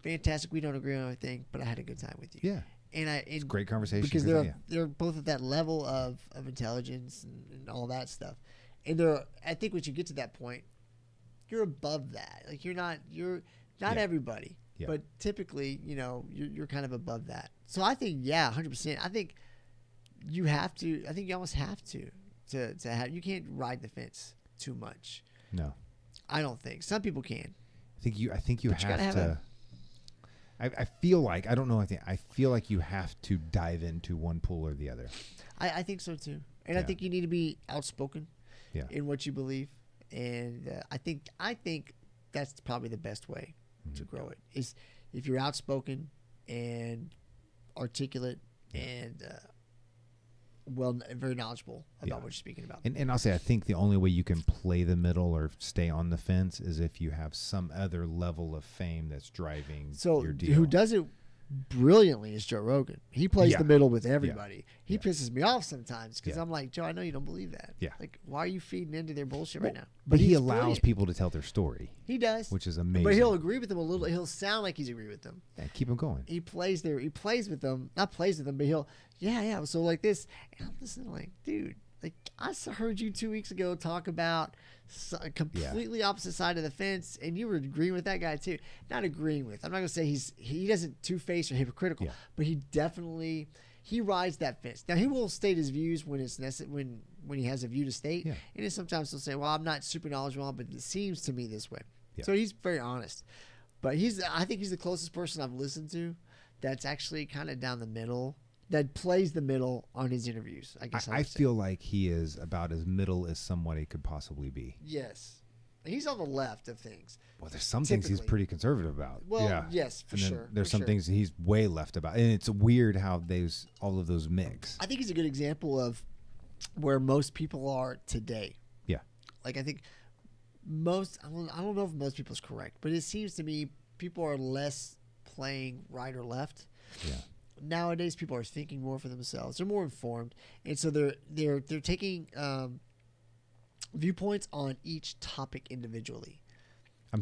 Fantastic. We don't agree on everything, but I had a good time with you. Yeah. It's great conversation because they're both at that level of intelligence and all that stuff. And I think once you get to that point, you're above that. Like you're not everybody, but typically, you're kind of above that. So I think, 100%. I think you have to. I think you almost have to have. You can't ride the fence too much. No, I don't think. Some people can. I think you have to. I feel like I don't know. I feel like you have to dive into one pool or the other. I think so too, and I think you need to be outspoken in what you believe, and I think that's probably the best way to grow it is if you're outspoken and articulate and very knowledgeable about what you're speaking about. And I'll say, I think the only way you can play the middle or stay on the fence is if you have some other level of fame that's driving your deal. Who does it brilliantly is Joe Rogan. He plays the middle with everybody. He pisses me off sometimes because I'm like, Joe, I know you don't believe that. Yeah. Like, why are you feeding into their bullshit right now? But he allows people to tell their story. He does. Which is amazing. But he'll agree with them a little. He'll sound like he's agreeing with them. Yeah, keep him going. He plays with them. Not plays with them, but he'll, so like this. And I'm listening like, dude, like I heard you 2 weeks ago talk about a completely opposite side of the fence, and you were agreeing with that guy too. Not agreeing with. I'm not gonna say he doesn't two-face or hypocritical, but he definitely he rides that fence. Now he will state his views when it's necessary, when he has a view to state, and then sometimes he'll say, "Well, I'm not super knowledgeable, but it seems to me this way." So he's very honest. But I think he's the closest person I've listened to that's actually kind of down the middle. That plays the middle on his interviews. I guess I feel like he is about as middle as somebody could possibly be. Yes, he's on the left of things. Well, there's some things he's pretty conservative about. Well, yes, for sure. There's some things he's way left about, and it's weird how all of those mix. I think he's a good example of where most people are today. Yeah, like I think I don't know if most people's correct, but it seems to me people are less playing right or left. Yeah. Nowadays, people are thinking more for themselves. They're more informed, and so they're taking viewpoints on each topic individually. I am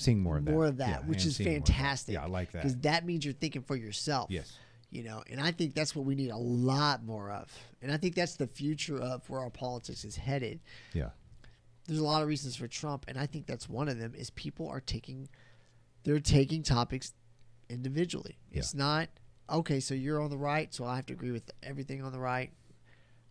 seeing more of that, which is fantastic. Yeah, I like that because that means you're thinking for yourself. Yes, and I think that's what we need a lot more of, and I think that's the future of where our politics is headed. Yeah, there's a lot of reasons for Trump, and I think that's one of them. Is people are taking topics individually. Yeah. It's not. Okay, so you're on the right, so I have to agree with everything on the right.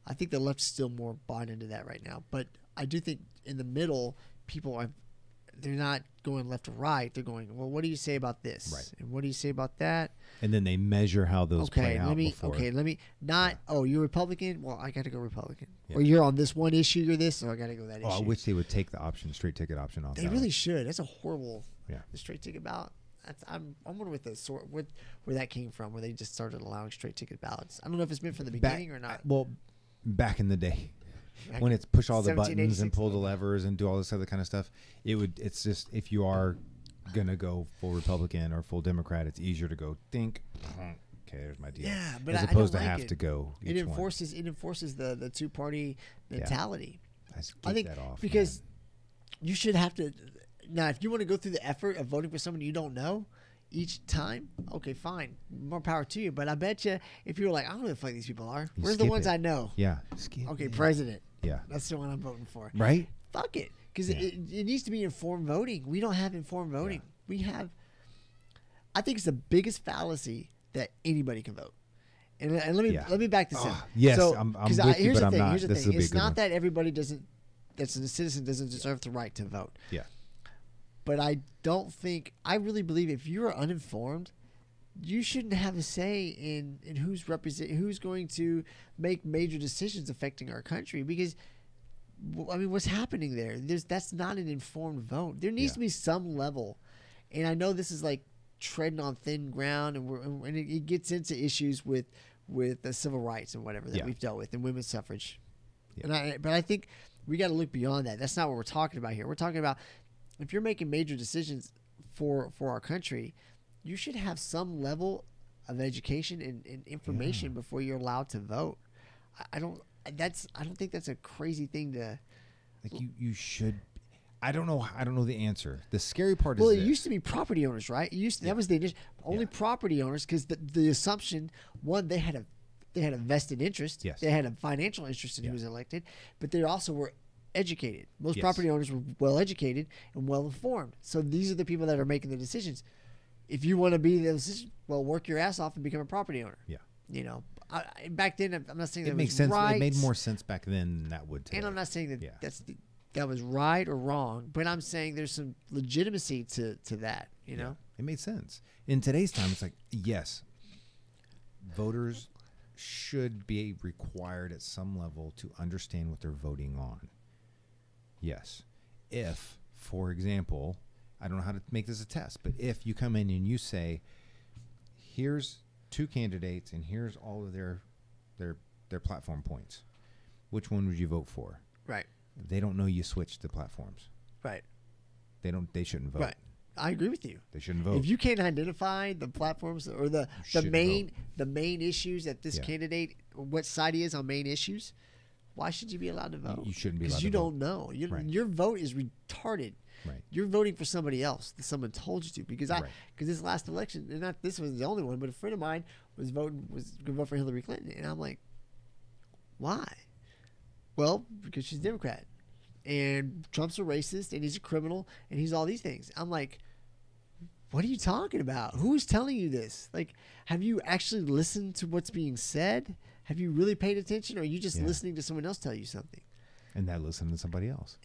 I think the left's still more bought into that right now. But I do think in the middle, they're not going left or right. They're going, well, what do you say about this? Right. And what do you say about that? And then they measure how those play out before. Okay, let me not, you're Republican? Well, I got to go Republican. Yeah. Or you're on this one issue, you're this, so I got to go that issue. I wish they would take the straight ticket option off. They really should. That's a horrible, the straight ticket ballot. I'm wondering where that came from, where they just started allowing straight ticket ballots. I don't know if it's been from the beginning or not. Well, back in the day, when it's push all the buttons and pull the levers and do all this other kind of stuff, it's just if you are gonna go full Republican or full Democrat, it's easier to go think. Okay, there's my deal. Yeah, but as opposed to have to go. It enforces the 2-party mentality. I think that off because you should have to. Now, if you want to go through the effort of voting for someone you don't know each time, okay, fine. More power to you. But I bet you if you were like, I don't know who these people are. Where's the ones I know? Yeah. Okay, president. Yeah. That's the one I'm voting for. Right? Fuck it. Because it needs to be informed voting. We don't have informed voting. Yeah. I think it's the biggest fallacy that anybody can vote. And let me back this in. Yes, I'm with you, but I'm not. Here's the thing. It's not that everybody that's a citizen doesn't deserve the right to vote. Yeah. But I really believe if you are uninformed, you shouldn't have a say in who's going to make major decisions affecting our country. Because, I mean, what's happening there? That's not an informed vote. There needs to be some level. And I know this is like treading on thin ground, and it gets into issues with the civil rights and whatever that we've dealt with, and women's suffrage. Yeah. But I think we got to look beyond that. That's not what we're talking about here. We're talking about if you're making major decisions for our country, you should have some level of education and information before you're allowed to vote. I don't think that's a crazy thing to. Like you should. I don't know the answer. The scary part is it used to be property owners, right? That was the initial, only property owners, because the assumption, one, they had a vested interest. Yes. They had a financial interest in who was elected, but they also were educated. Most Yes. property owners were well educated and well informed. So these are the people that are making the decisions. If you want to be the decision, well, work your ass off and become a property owner. Yeah. You know, back then, I'm not saying that It makes was sense. right. It made more sense back then than that would today. And I'm not saying that Yeah. that was right or wrong, but I'm saying there's some legitimacy to that, you know? It made sense. In today's time, it's like, yes, voters should be required at some level to understand what they're voting on. Yes. If, for example, I don't know how to make this a test, but if you come in and you say, here's 2 candidates and here's all of their platform points, which one would you vote for? Right. They don't know you switched the platforms. Right. They shouldn't vote. Right. I agree with you. They shouldn't vote. If you can't identify the platforms or the main issues that this candidate, what side he is on main issues, why should you be allowed to vote? You shouldn't be allowed to vote. Because you don't know. Your vote is retarded. Right. You're voting for somebody else that someone told you to. Because this last election, and not this was the only one, but a friend of mine was going to vote for Hillary Clinton, and I'm like, why? Well, because she's a Democrat, and Trump's a racist, and he's a criminal, and he's all these things. I'm like, what are you talking about? Who's telling you this? Like, have you actually listened to what's being said? Have you really paid attention, or are you just listening to someone else tell you something? And that listening to somebody else.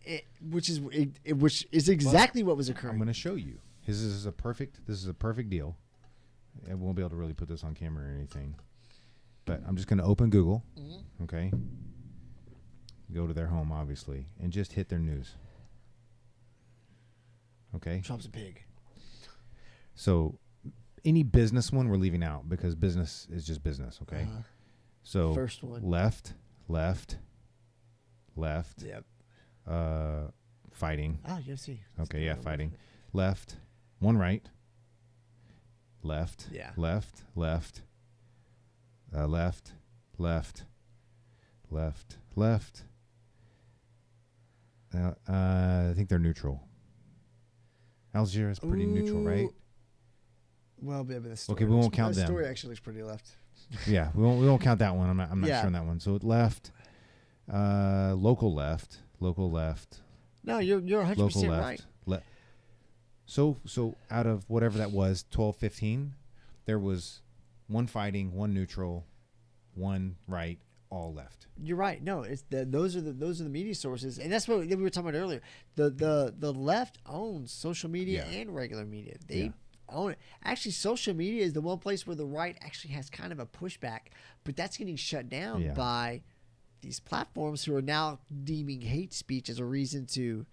Which is exactly what was occurring. I'm going to show you. This is a perfect deal. I won't be able to really put this on camera or anything. But I'm just going to open Google, okay? Go to their home, obviously, and just hit their news. Okay? Trump's a pig. So any business one we're leaving out because business is just business, okay? So first one. left. Yep. Fighting. Oh, you see. Okay, yeah, fighting. Left. One right. Left. Yeah. Left. I think they're neutral. Algiers is pretty neutral, right? Well, but the story Okay, we won't count them. The story actually looks pretty left. Yeah, we won't count that one. I'm not sure on that one. So left, local left. No, you're 100% right. So out of whatever that was, 12, 15, there was one fighting, one neutral, one right, all left. You're right. No, it's those are the media sources, and that's what we were talking about earlier. The left owns social media and regular media. They own it. Actually, social media is the one place where the right actually has kind of a pushback, but that's getting shut down by these platforms who are now deeming hate speech as a reason to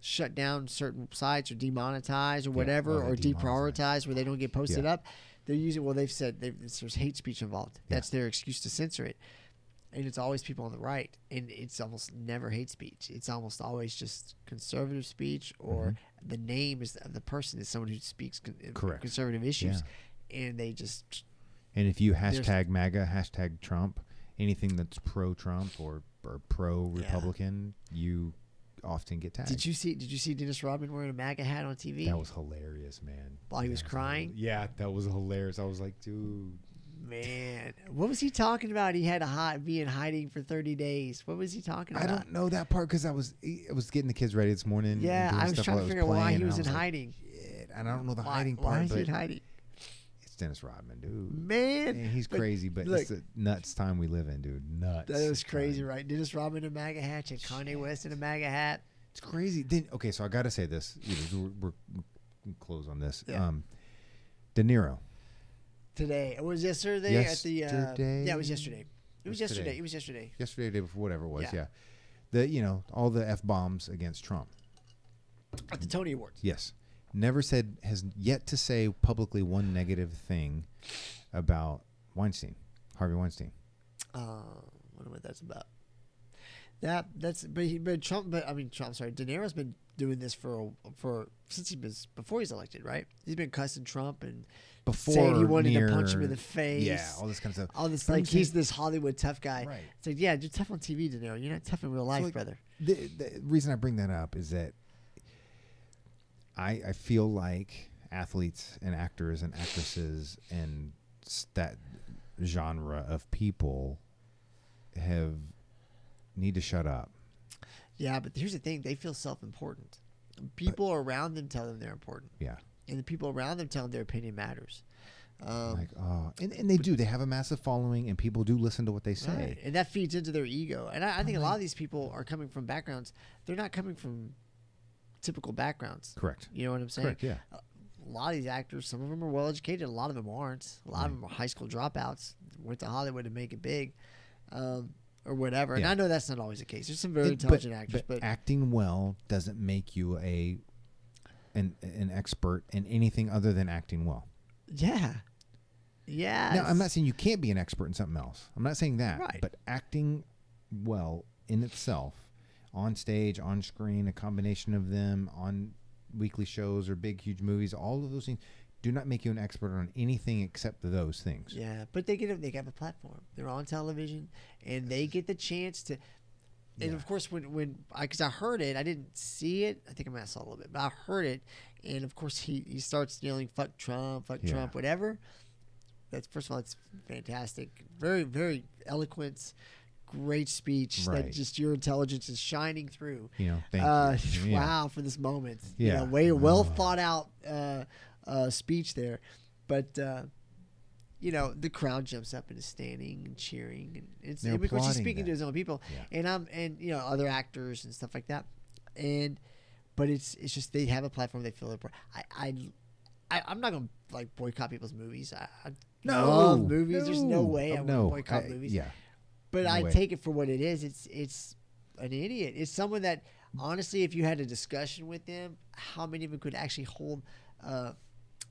shut down certain sites or demonetize or whatever, or deprioritize where they don't get posted up. They're using, they've said there's hate speech involved. That's their excuse to censor it. And it's always people on the right. And it's almost never hate speech. It's almost always just conservative speech, or the name of the person is someone who speaks conservative issues. And they just... And if you hashtag MAGA, hashtag Trump, anything that's pro-Trump or pro-Republican, you often get tagged. Did you see Dennis Rodman wearing a MAGA hat on TV? That was hilarious, man. While he was crying? Yeah, that was hilarious. I was like, dude. Man, what was he talking about? He had to be in hiding for 30 days. What was he talking about? I don't know that part because I was getting the kids ready this morning. Yeah, I was trying to figure out why he was in hiding. Shit, and I don't know the hiding part. Why is he in hiding? It's Dennis Rodman, dude. Man, he's crazy, but it's a nuts time we live in, dude. Nuts. That was crazy, right? Dennis Rodman in a MAGA hat, and Kanye West in a MAGA hat. It's crazy. Then okay, so I got to say this. We're close on this. Yeah. De Niro. Today. It was yesterday at the yeah, it was yesterday. It was yesterday. It was yesterday. Yesterday, day before, whatever it was, The all the F-bombs against Trump. At the Tony Awards. Yes. Has yet to say publicly one negative thing about Harvey Weinstein. I wonder what that's about. Sorry, De Niro's been doing this for since before he's elected, right? He's been cussing Trump and saying he wanted to punch him in the face. Yeah, all this kind of stuff. All this, like, he's this Hollywood tough guy. Right. It's like, yeah, you're tough on TV, De Niro. You're not tough in real life, brother. The reason I bring that up is that I feel like athletes and actors and actresses and that genre of people need to shut up. Yeah, but here's the thing: they feel self-important. People around them tell them they're important. Yeah. And the people around them tell them their opinion matters. And they do. They have a massive following, and people do listen to what they say. Right. And that feeds into their ego. And I think a lot of these people are coming from backgrounds. They're not coming from typical backgrounds. Correct. You know what I'm saying? Correct, yeah. A lot of these actors, some of them are well-educated. A lot of them aren't. A lot of them are high school dropouts. Went to Hollywood to make it big. Or whatever. And I know that's not always the case. There's some very intelligent actors. But acting well doesn't make you an expert in anything other than acting well. Yeah. Yeah. Now, I'm not saying you can't be an expert in something else. I'm not saying that. Right. But acting well in itself, on stage, on screen, a combination of them, on weekly shows or big, huge movies, all of those things do not make you an expert on anything except those things. Yeah, but they have a platform. They're on television, and they get the chance to. And of course, because I heard it, I didn't see it. I think I might have saw a little bit, but I heard it, and of course he starts yelling "fuck Trump," whatever. That's first of all, it's fantastic, very very eloquent, great speech. Right. That just your intelligence is shining through. Thank you. Wow, for this moment. Yeah, Well thought out speech there, but. The crowd jumps up and is standing and cheering, and it's because he's speaking to his own people, and other actors and stuff like that, but it's just they have a platform, they feel I'm not gonna like boycott people's movies. I love movies. There's no way I would boycott movies. Yeah, but I take it for what it is. It's an idiot. It's someone that honestly, if you had a discussion with them, how many of them could actually hold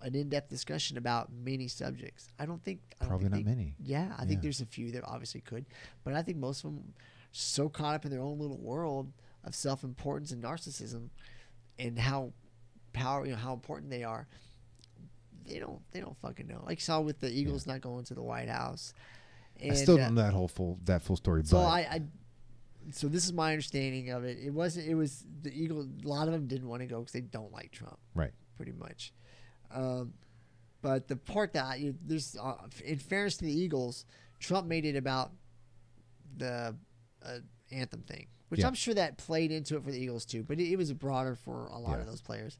an in-depth discussion about many subjects? Probably not many. Yeah, I think there's a few that obviously could, but I think most of them are so caught up in their own little world of self-importance and narcissism, and how important they are. They don't fucking know. Like you saw with the Eagles not going to the White House. And, I still don't know that full story. So but so this is my understanding of it. It was the Eagles. A lot of them didn't want to go because they don't like Trump. Right. Pretty much. But the part that there's, in fairness to the Eagles, Trump made it about the anthem thing, which I'm sure that played into it for the Eagles too. But it was broader for a lot of those players.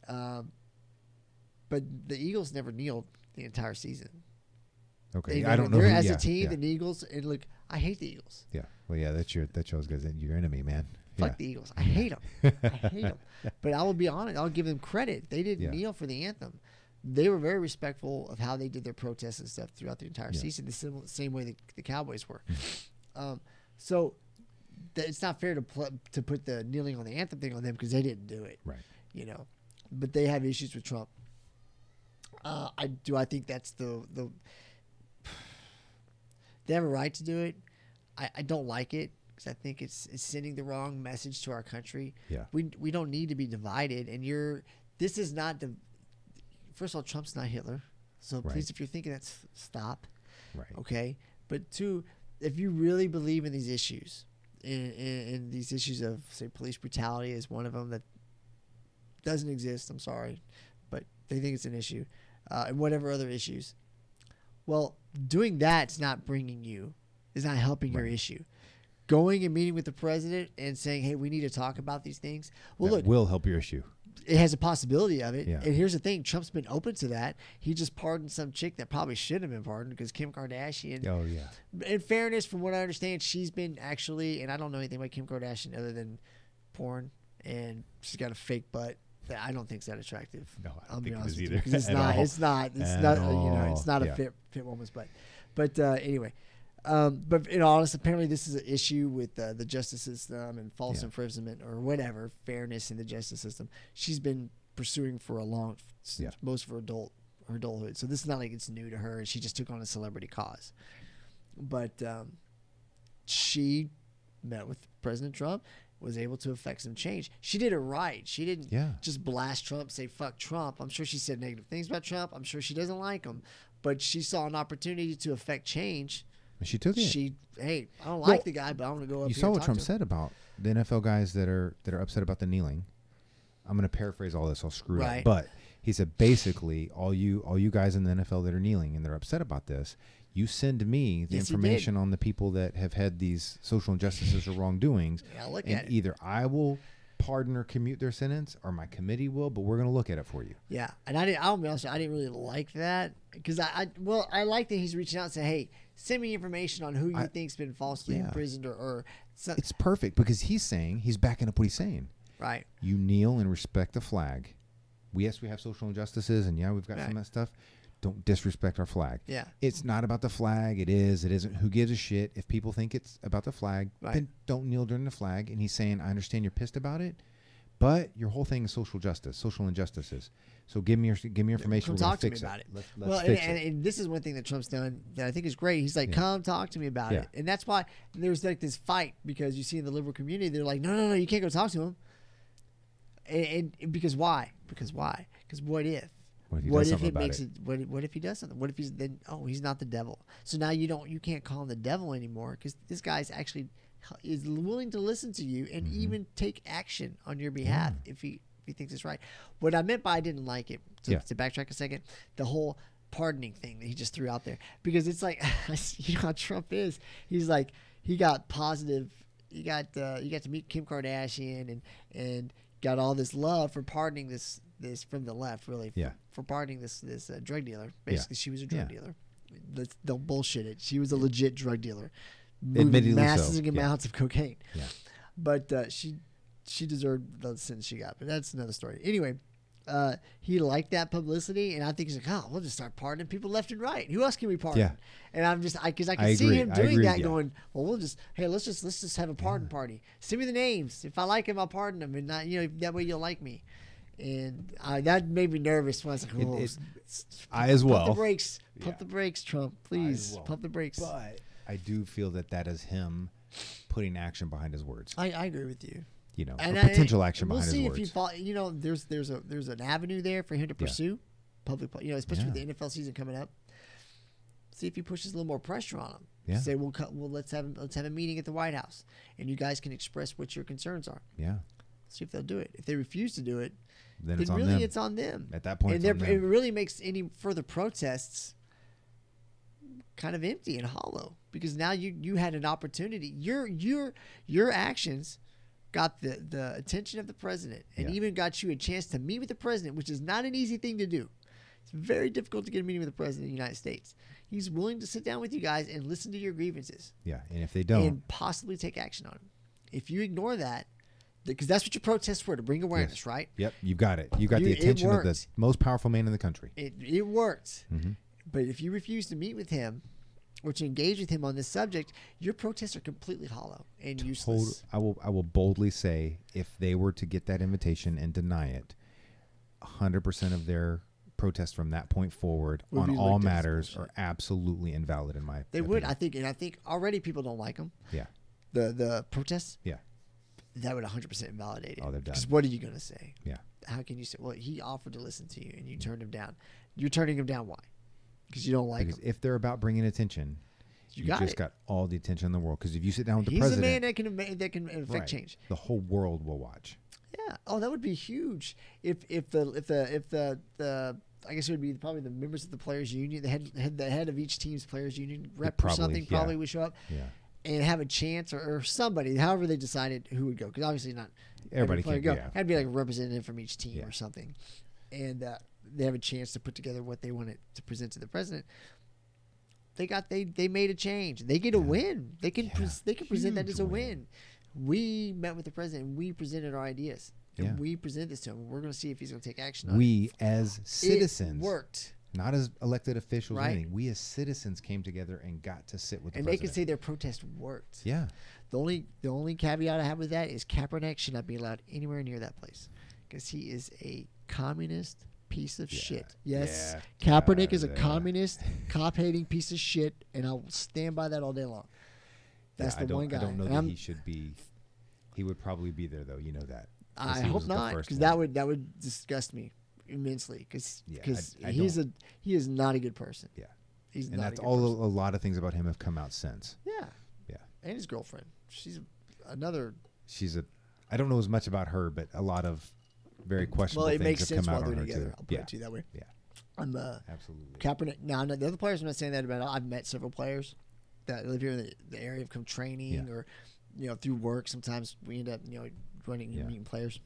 But the Eagles never kneeled the entire season. Okay, I don't know. As a team, the Eagles, and look, I hate the Eagles. Yeah, well, yeah, that's your enemy, man. Fuck the Eagles. I hate them. I hate them. But I will be honest. I'll give them credit. They didn't kneel for the anthem. They were very respectful of how they did their protests and stuff throughout the entire season, the same way the Cowboys were. So it's not fair to put the kneeling on the anthem thing on them because they didn't do it. Right. But they have issues with Trump. I think that's the they have a right to do it. I don't like it. Because I think it's sending the wrong message to our country. Yeah, we don't need to be divided. And this is not the. First of all, Trump's not Hitler, so please, if you're thinking that, stop. Right. Okay. But two, if you really believe in these issues, in these issues of say police brutality is one of them that doesn't exist. I'm sorry, but they think it's an issue, and whatever other issues. Well, doing that's not is not helping your issue. Going and meeting with the president and saying, hey, we need to talk about these things. Well, that will help your issue. It has a possibility of it. Yeah. And here's the thing. Trump's been open to that. He just pardoned some chick that probably shouldn't have been pardoned because Kim Kardashian. Oh, yeah. In fairness, from what I understand, she's been actually, and I don't know anything about Kim Kardashian other than porn, and she's got a fake butt that I don't think is that attractive. No, I don't think it is either. Because it's not it's not a fit woman's butt. But anyway. But in all honesty, apparently this is an issue with the justice system and false imprisonment or whatever, fairness in the justice system. She's been pursuing for most of her adulthood. So this is not like it's new to her. She just took on a celebrity cause. But she met with President Trump, was able to affect some change. She did it right. She didn't just blast Trump, say fuck Trump. I'm sure she said negative things about Trump. I'm sure she doesn't like him. But she saw an opportunity to affect change. She took it. I don't like the guy, but I'm going to go up. You saw what Trump said about the NFL guys that are upset about the kneeling. I'm going to paraphrase all this. I'll screw it up. But he said basically, all you guys in the NFL that are kneeling and they're upset about this, You send me the information on the people that have had these social injustices or wrongdoings. Yeah, look and at it. Either I will pardon or commute their sentence, or my committee will. But we're going to look at it for you. Yeah, and I'll be honest, I didn't really like that because I like that he's reaching out and saying, hey, send me information on who you think's been falsely imprisoned or it's perfect because he's saying he's backing up what he's saying. Right. You kneel and respect the flag. Yes, we have social injustices, and we've got some of that stuff. Don't disrespect our flag. Yeah. It's not about the flag. It is. It isn't. Who gives a shit? If people think it's about the flag, then don't kneel during the flag. And he's saying, I understand you're pissed about it, but your whole thing is social justice, social injustices. So give me your information. Come talk to me about it. Let's fix it. And this is one thing that Trump's done that I think is great. He's like, come talk to me about it. And that's why there's like this fight because you see in the liberal community, they're like, no, you can't go talk to him. And because why? Because what if? What if it makes it? What if he does something? What if he's then? Oh, he's not the devil. So now you can't call him the devil anymore because this guy's actually is willing to listen to you and even take action on your behalf if he thinks it's right. What I meant by I didn't like it to backtrack a second, the whole pardoning thing that he just threw out there because it's like you know how Trump is. He's like he got positive. You got to meet Kim Kardashian and got all this love for pardoning this from the left, really. For pardoning this drug dealer. Basically, she was a drug dealer. Don't bullshit it. She was a legit drug dealer. Moving massive amounts of cocaine. Yeah. But she deserved the sentence she got. But that's another story. Anyway, he liked that publicity, and I think he's like, oh, we'll just start pardoning people left and right. Who else can we pardon? Yeah. And I'm just, because I can see him doing that, going, well, let's just have a pardon party. Send me the names. If I like him, I'll pardon him, and not, that way you'll like me. And that made me nervous when I was like, I as well. Pump the brakes, Trump. Please, pump the brakes. But I do feel that is him putting action behind his words. I agree with you. And potential action behind his words. We'll see if he fall. There's an avenue there for him to pursue public. Especially with the NFL season coming up. See if he pushes a little more pressure on him. Yeah. Say let's have a meeting at the White House, and you guys can express what your concerns are. Yeah. See if they'll do it. If they refuse to do it, then it's on them. At that point, and it really makes any further protests kind of empty and hollow because now you had an opportunity. Your actions got the attention of the president and even got you a chance to meet with the president, which is not an easy thing to do. It's very difficult to get a meeting with the president of the United States. He's willing to sit down with you guys and listen to your grievances. Yeah, and if they don't, and possibly take action on them. If you ignore that. Because that's what your protests were, to bring awareness, right? Yep, you got it. You got the attention of the most powerful man in the country. It worked. Mm-hmm. But if you refuse to meet with him or to engage with him on this subject, your protests are completely hollow and useless. I will boldly say, if they were to get that invitation and deny it, 100% of their protests from that point forward on all matters are absolutely invalid in my opinion. They would, I think already people don't like them. Yeah. The protests? Yeah. That would 100% invalidate it. Oh, they're done. Because what are you going to say? Yeah. How can you say, well, he offered to listen to you and you turned him down. You're turning him down. Why? Because you don't like him. If they're about bringing attention, you just got all the attention in the world. Because if you sit down with the president, he's a man that can affect change. The whole world will watch. Yeah. Oh, that would be huge. If the I guess it would be probably the members of the players' union, the head of each team's players' union rep or something probably would show up. Yeah. And have a chance, or somebody, however they decided who would go, because obviously not everybody can go. Had to be like a representative from each team or something, and they have a chance to put together what they wanted to present to the president. They made a change. They get a win. They can present that as a win. We met with the president. And we presented our ideas. And we presented this to him. We're going to see if he's going to take action on it. We as citizens it worked. Not as elected officials or anything. We as citizens came together and got to sit with the president. And they can say their protest worked. Yeah. The only caveat I have with that is Kaepernick should not be allowed anywhere near that place because he is a communist piece of shit. Yes. Yeah. Kaepernick is a communist, cop-hating piece of shit, and I will stand by that all day long. That's the one guy. I don't know that he should be. He would probably be there, though. You know that. I hope not, because that would disgust me immensely because he is not a good person. Yeah, and that's all. A lot of things about him have come out since. Yeah, and his girlfriend. She's another. I don't know as much about her, but a lot of very questionable things have come out on her too. I'll put it to you that way. Yeah, Absolutely. Kaepernick. Now, the other players I'm not saying that about. I've met several players that live here in the area, have come training or through work. Sometimes we end up running and meeting players.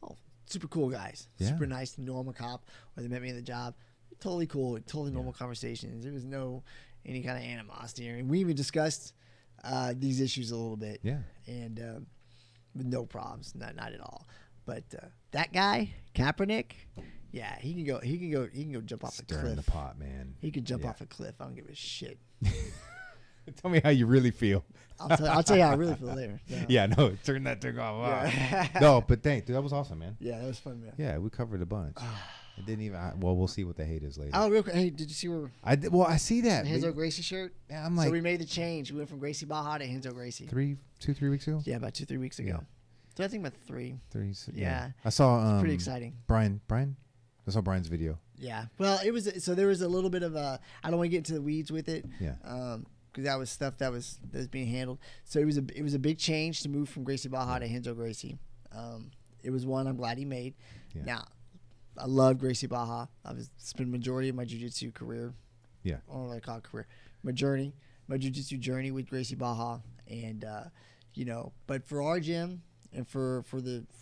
Oh, super cool guys. Super nice. Know I'm a cop. When they met me in the job, totally cool. Totally normal conversations. There was no any kind of animosity. I mean, we even discussed these issues a little bit. Yeah. And with no problems, not at all. But that guy, Kaepernick, yeah, he can go jump off a cliff. Stirring the pot, man. He could jump off a cliff. I don't give a shit. Tell me how you really feel. I'll tell you how I really feel later. So. Yeah, no, turn that thing off. Yeah. No, but thanks, dude. That was awesome, man. Yeah, that was fun, man. Yeah, we covered a bunch. It didn't even. Well, we'll see what the hate is later. Oh, real quick. Hey, did you see where? Well, I see that. Henzo Gracie shirt. Yeah, I'm like. So we made the change. We went from Gracie Baja to Henzo Gracie. 3 weeks ago. Yeah, about 2-3 weeks ago. Yeah. So I think about 3. Yeah. I saw. It's pretty exciting. Brian. I saw Brian's video. Yeah. Well, it was. So there was a little bit of a. I don't want to get into the weeds with it. Yeah. Because that was stuff that was being handled. So it was a big change to move from Gracie Baja to Henzo Gracie. It was one I'm glad he made. Yeah. Now, I love Gracie Baja. I've spent the majority of my jiu-jitsu career. Yeah. I don't know what I call it career. My jiu-jitsu journey with Gracie Baja, and but for our gym and for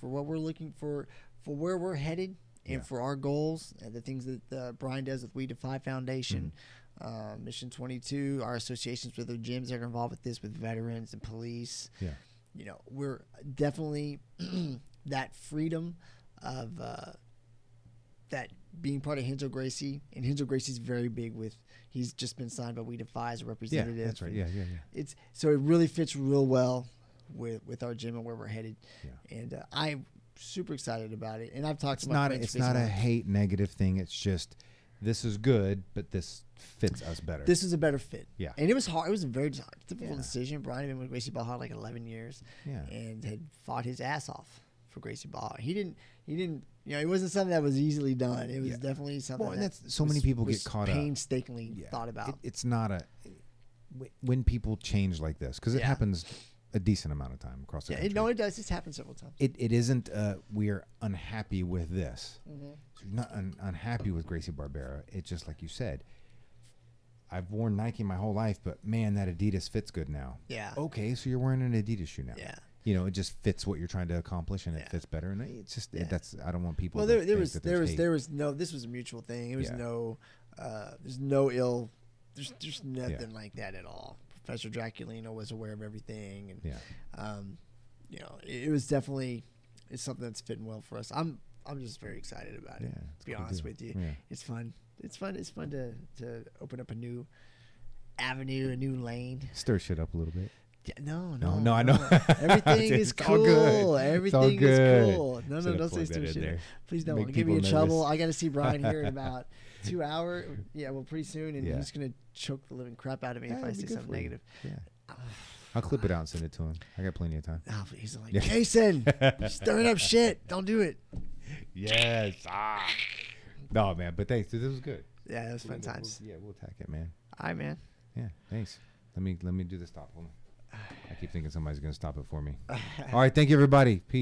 what we're looking for where we're headed and for our goals and the things that Brian does with We Defy Foundation. Mission 22, our associations with the gyms that are involved with this, with veterans and police. Yeah, we're definitely that freedom of that being part of Henzo Gracie, and Henzo Gracie's very big with. He's just been signed by We Defy as a representative. Yeah, that's right. Yeah. It's so it really fits real well with our gym and where we're headed. Yeah, and I'm super excited about it. And I've talked to my friends. It's not a hate negative thing. It's just. This is good, but this fits us better. This is a better fit. Yeah. And it was hard. It was a very difficult decision. Brian had been with Gracie Baja like 11 years. Yeah. And had fought his ass off for Gracie Baja. He didn't, it wasn't something that was easily done. It was definitely something many people get caught up. Painstakingly thought about. It's not when people change like this, because it happens a decent amount of time across the country. It does. It's happened several times. It isn't we're unhappy with this. So you're not unhappy with Gracie Barbera. It's just like you said, I've worn Nike my whole life, but man, that Adidas fits good now. Yeah. Okay, so you're wearing an Adidas shoe now. Yeah. It just fits what you're trying to accomplish, and it fits better. And it's just that's I don't want people. Well, there was no. This was a mutual thing. It was there's no ill. There's nothing like that at all. Professor Draculino was aware of everything, and it was definitely something that's fitting well for us. I'm just very excited about it. To be honest with you, it's fun. It's fun to open up a new avenue, a new lane. Stir shit up a little bit. Yeah, no, I know. Everything is cool. Everything is cool. No, don't say stupid shit. Please don't get me in trouble. I got to see Brian here in about 2 hours. Yeah, well, pretty soon, and he's gonna choke the living crap out of me if I say something negative. Yeah. I'll clip it out and send it to him. I got plenty of time. Oh, he's like, Jason, you're stirring up shit. Don't do it. Yes. No, man, but thanks. This was good. Yeah, it was fun times. We'll attack it, man. All right, man. Yeah, thanks. Let me do the stop. Hold on. I keep thinking somebody's gonna stop it for me. All right, thank you, everybody. Peace.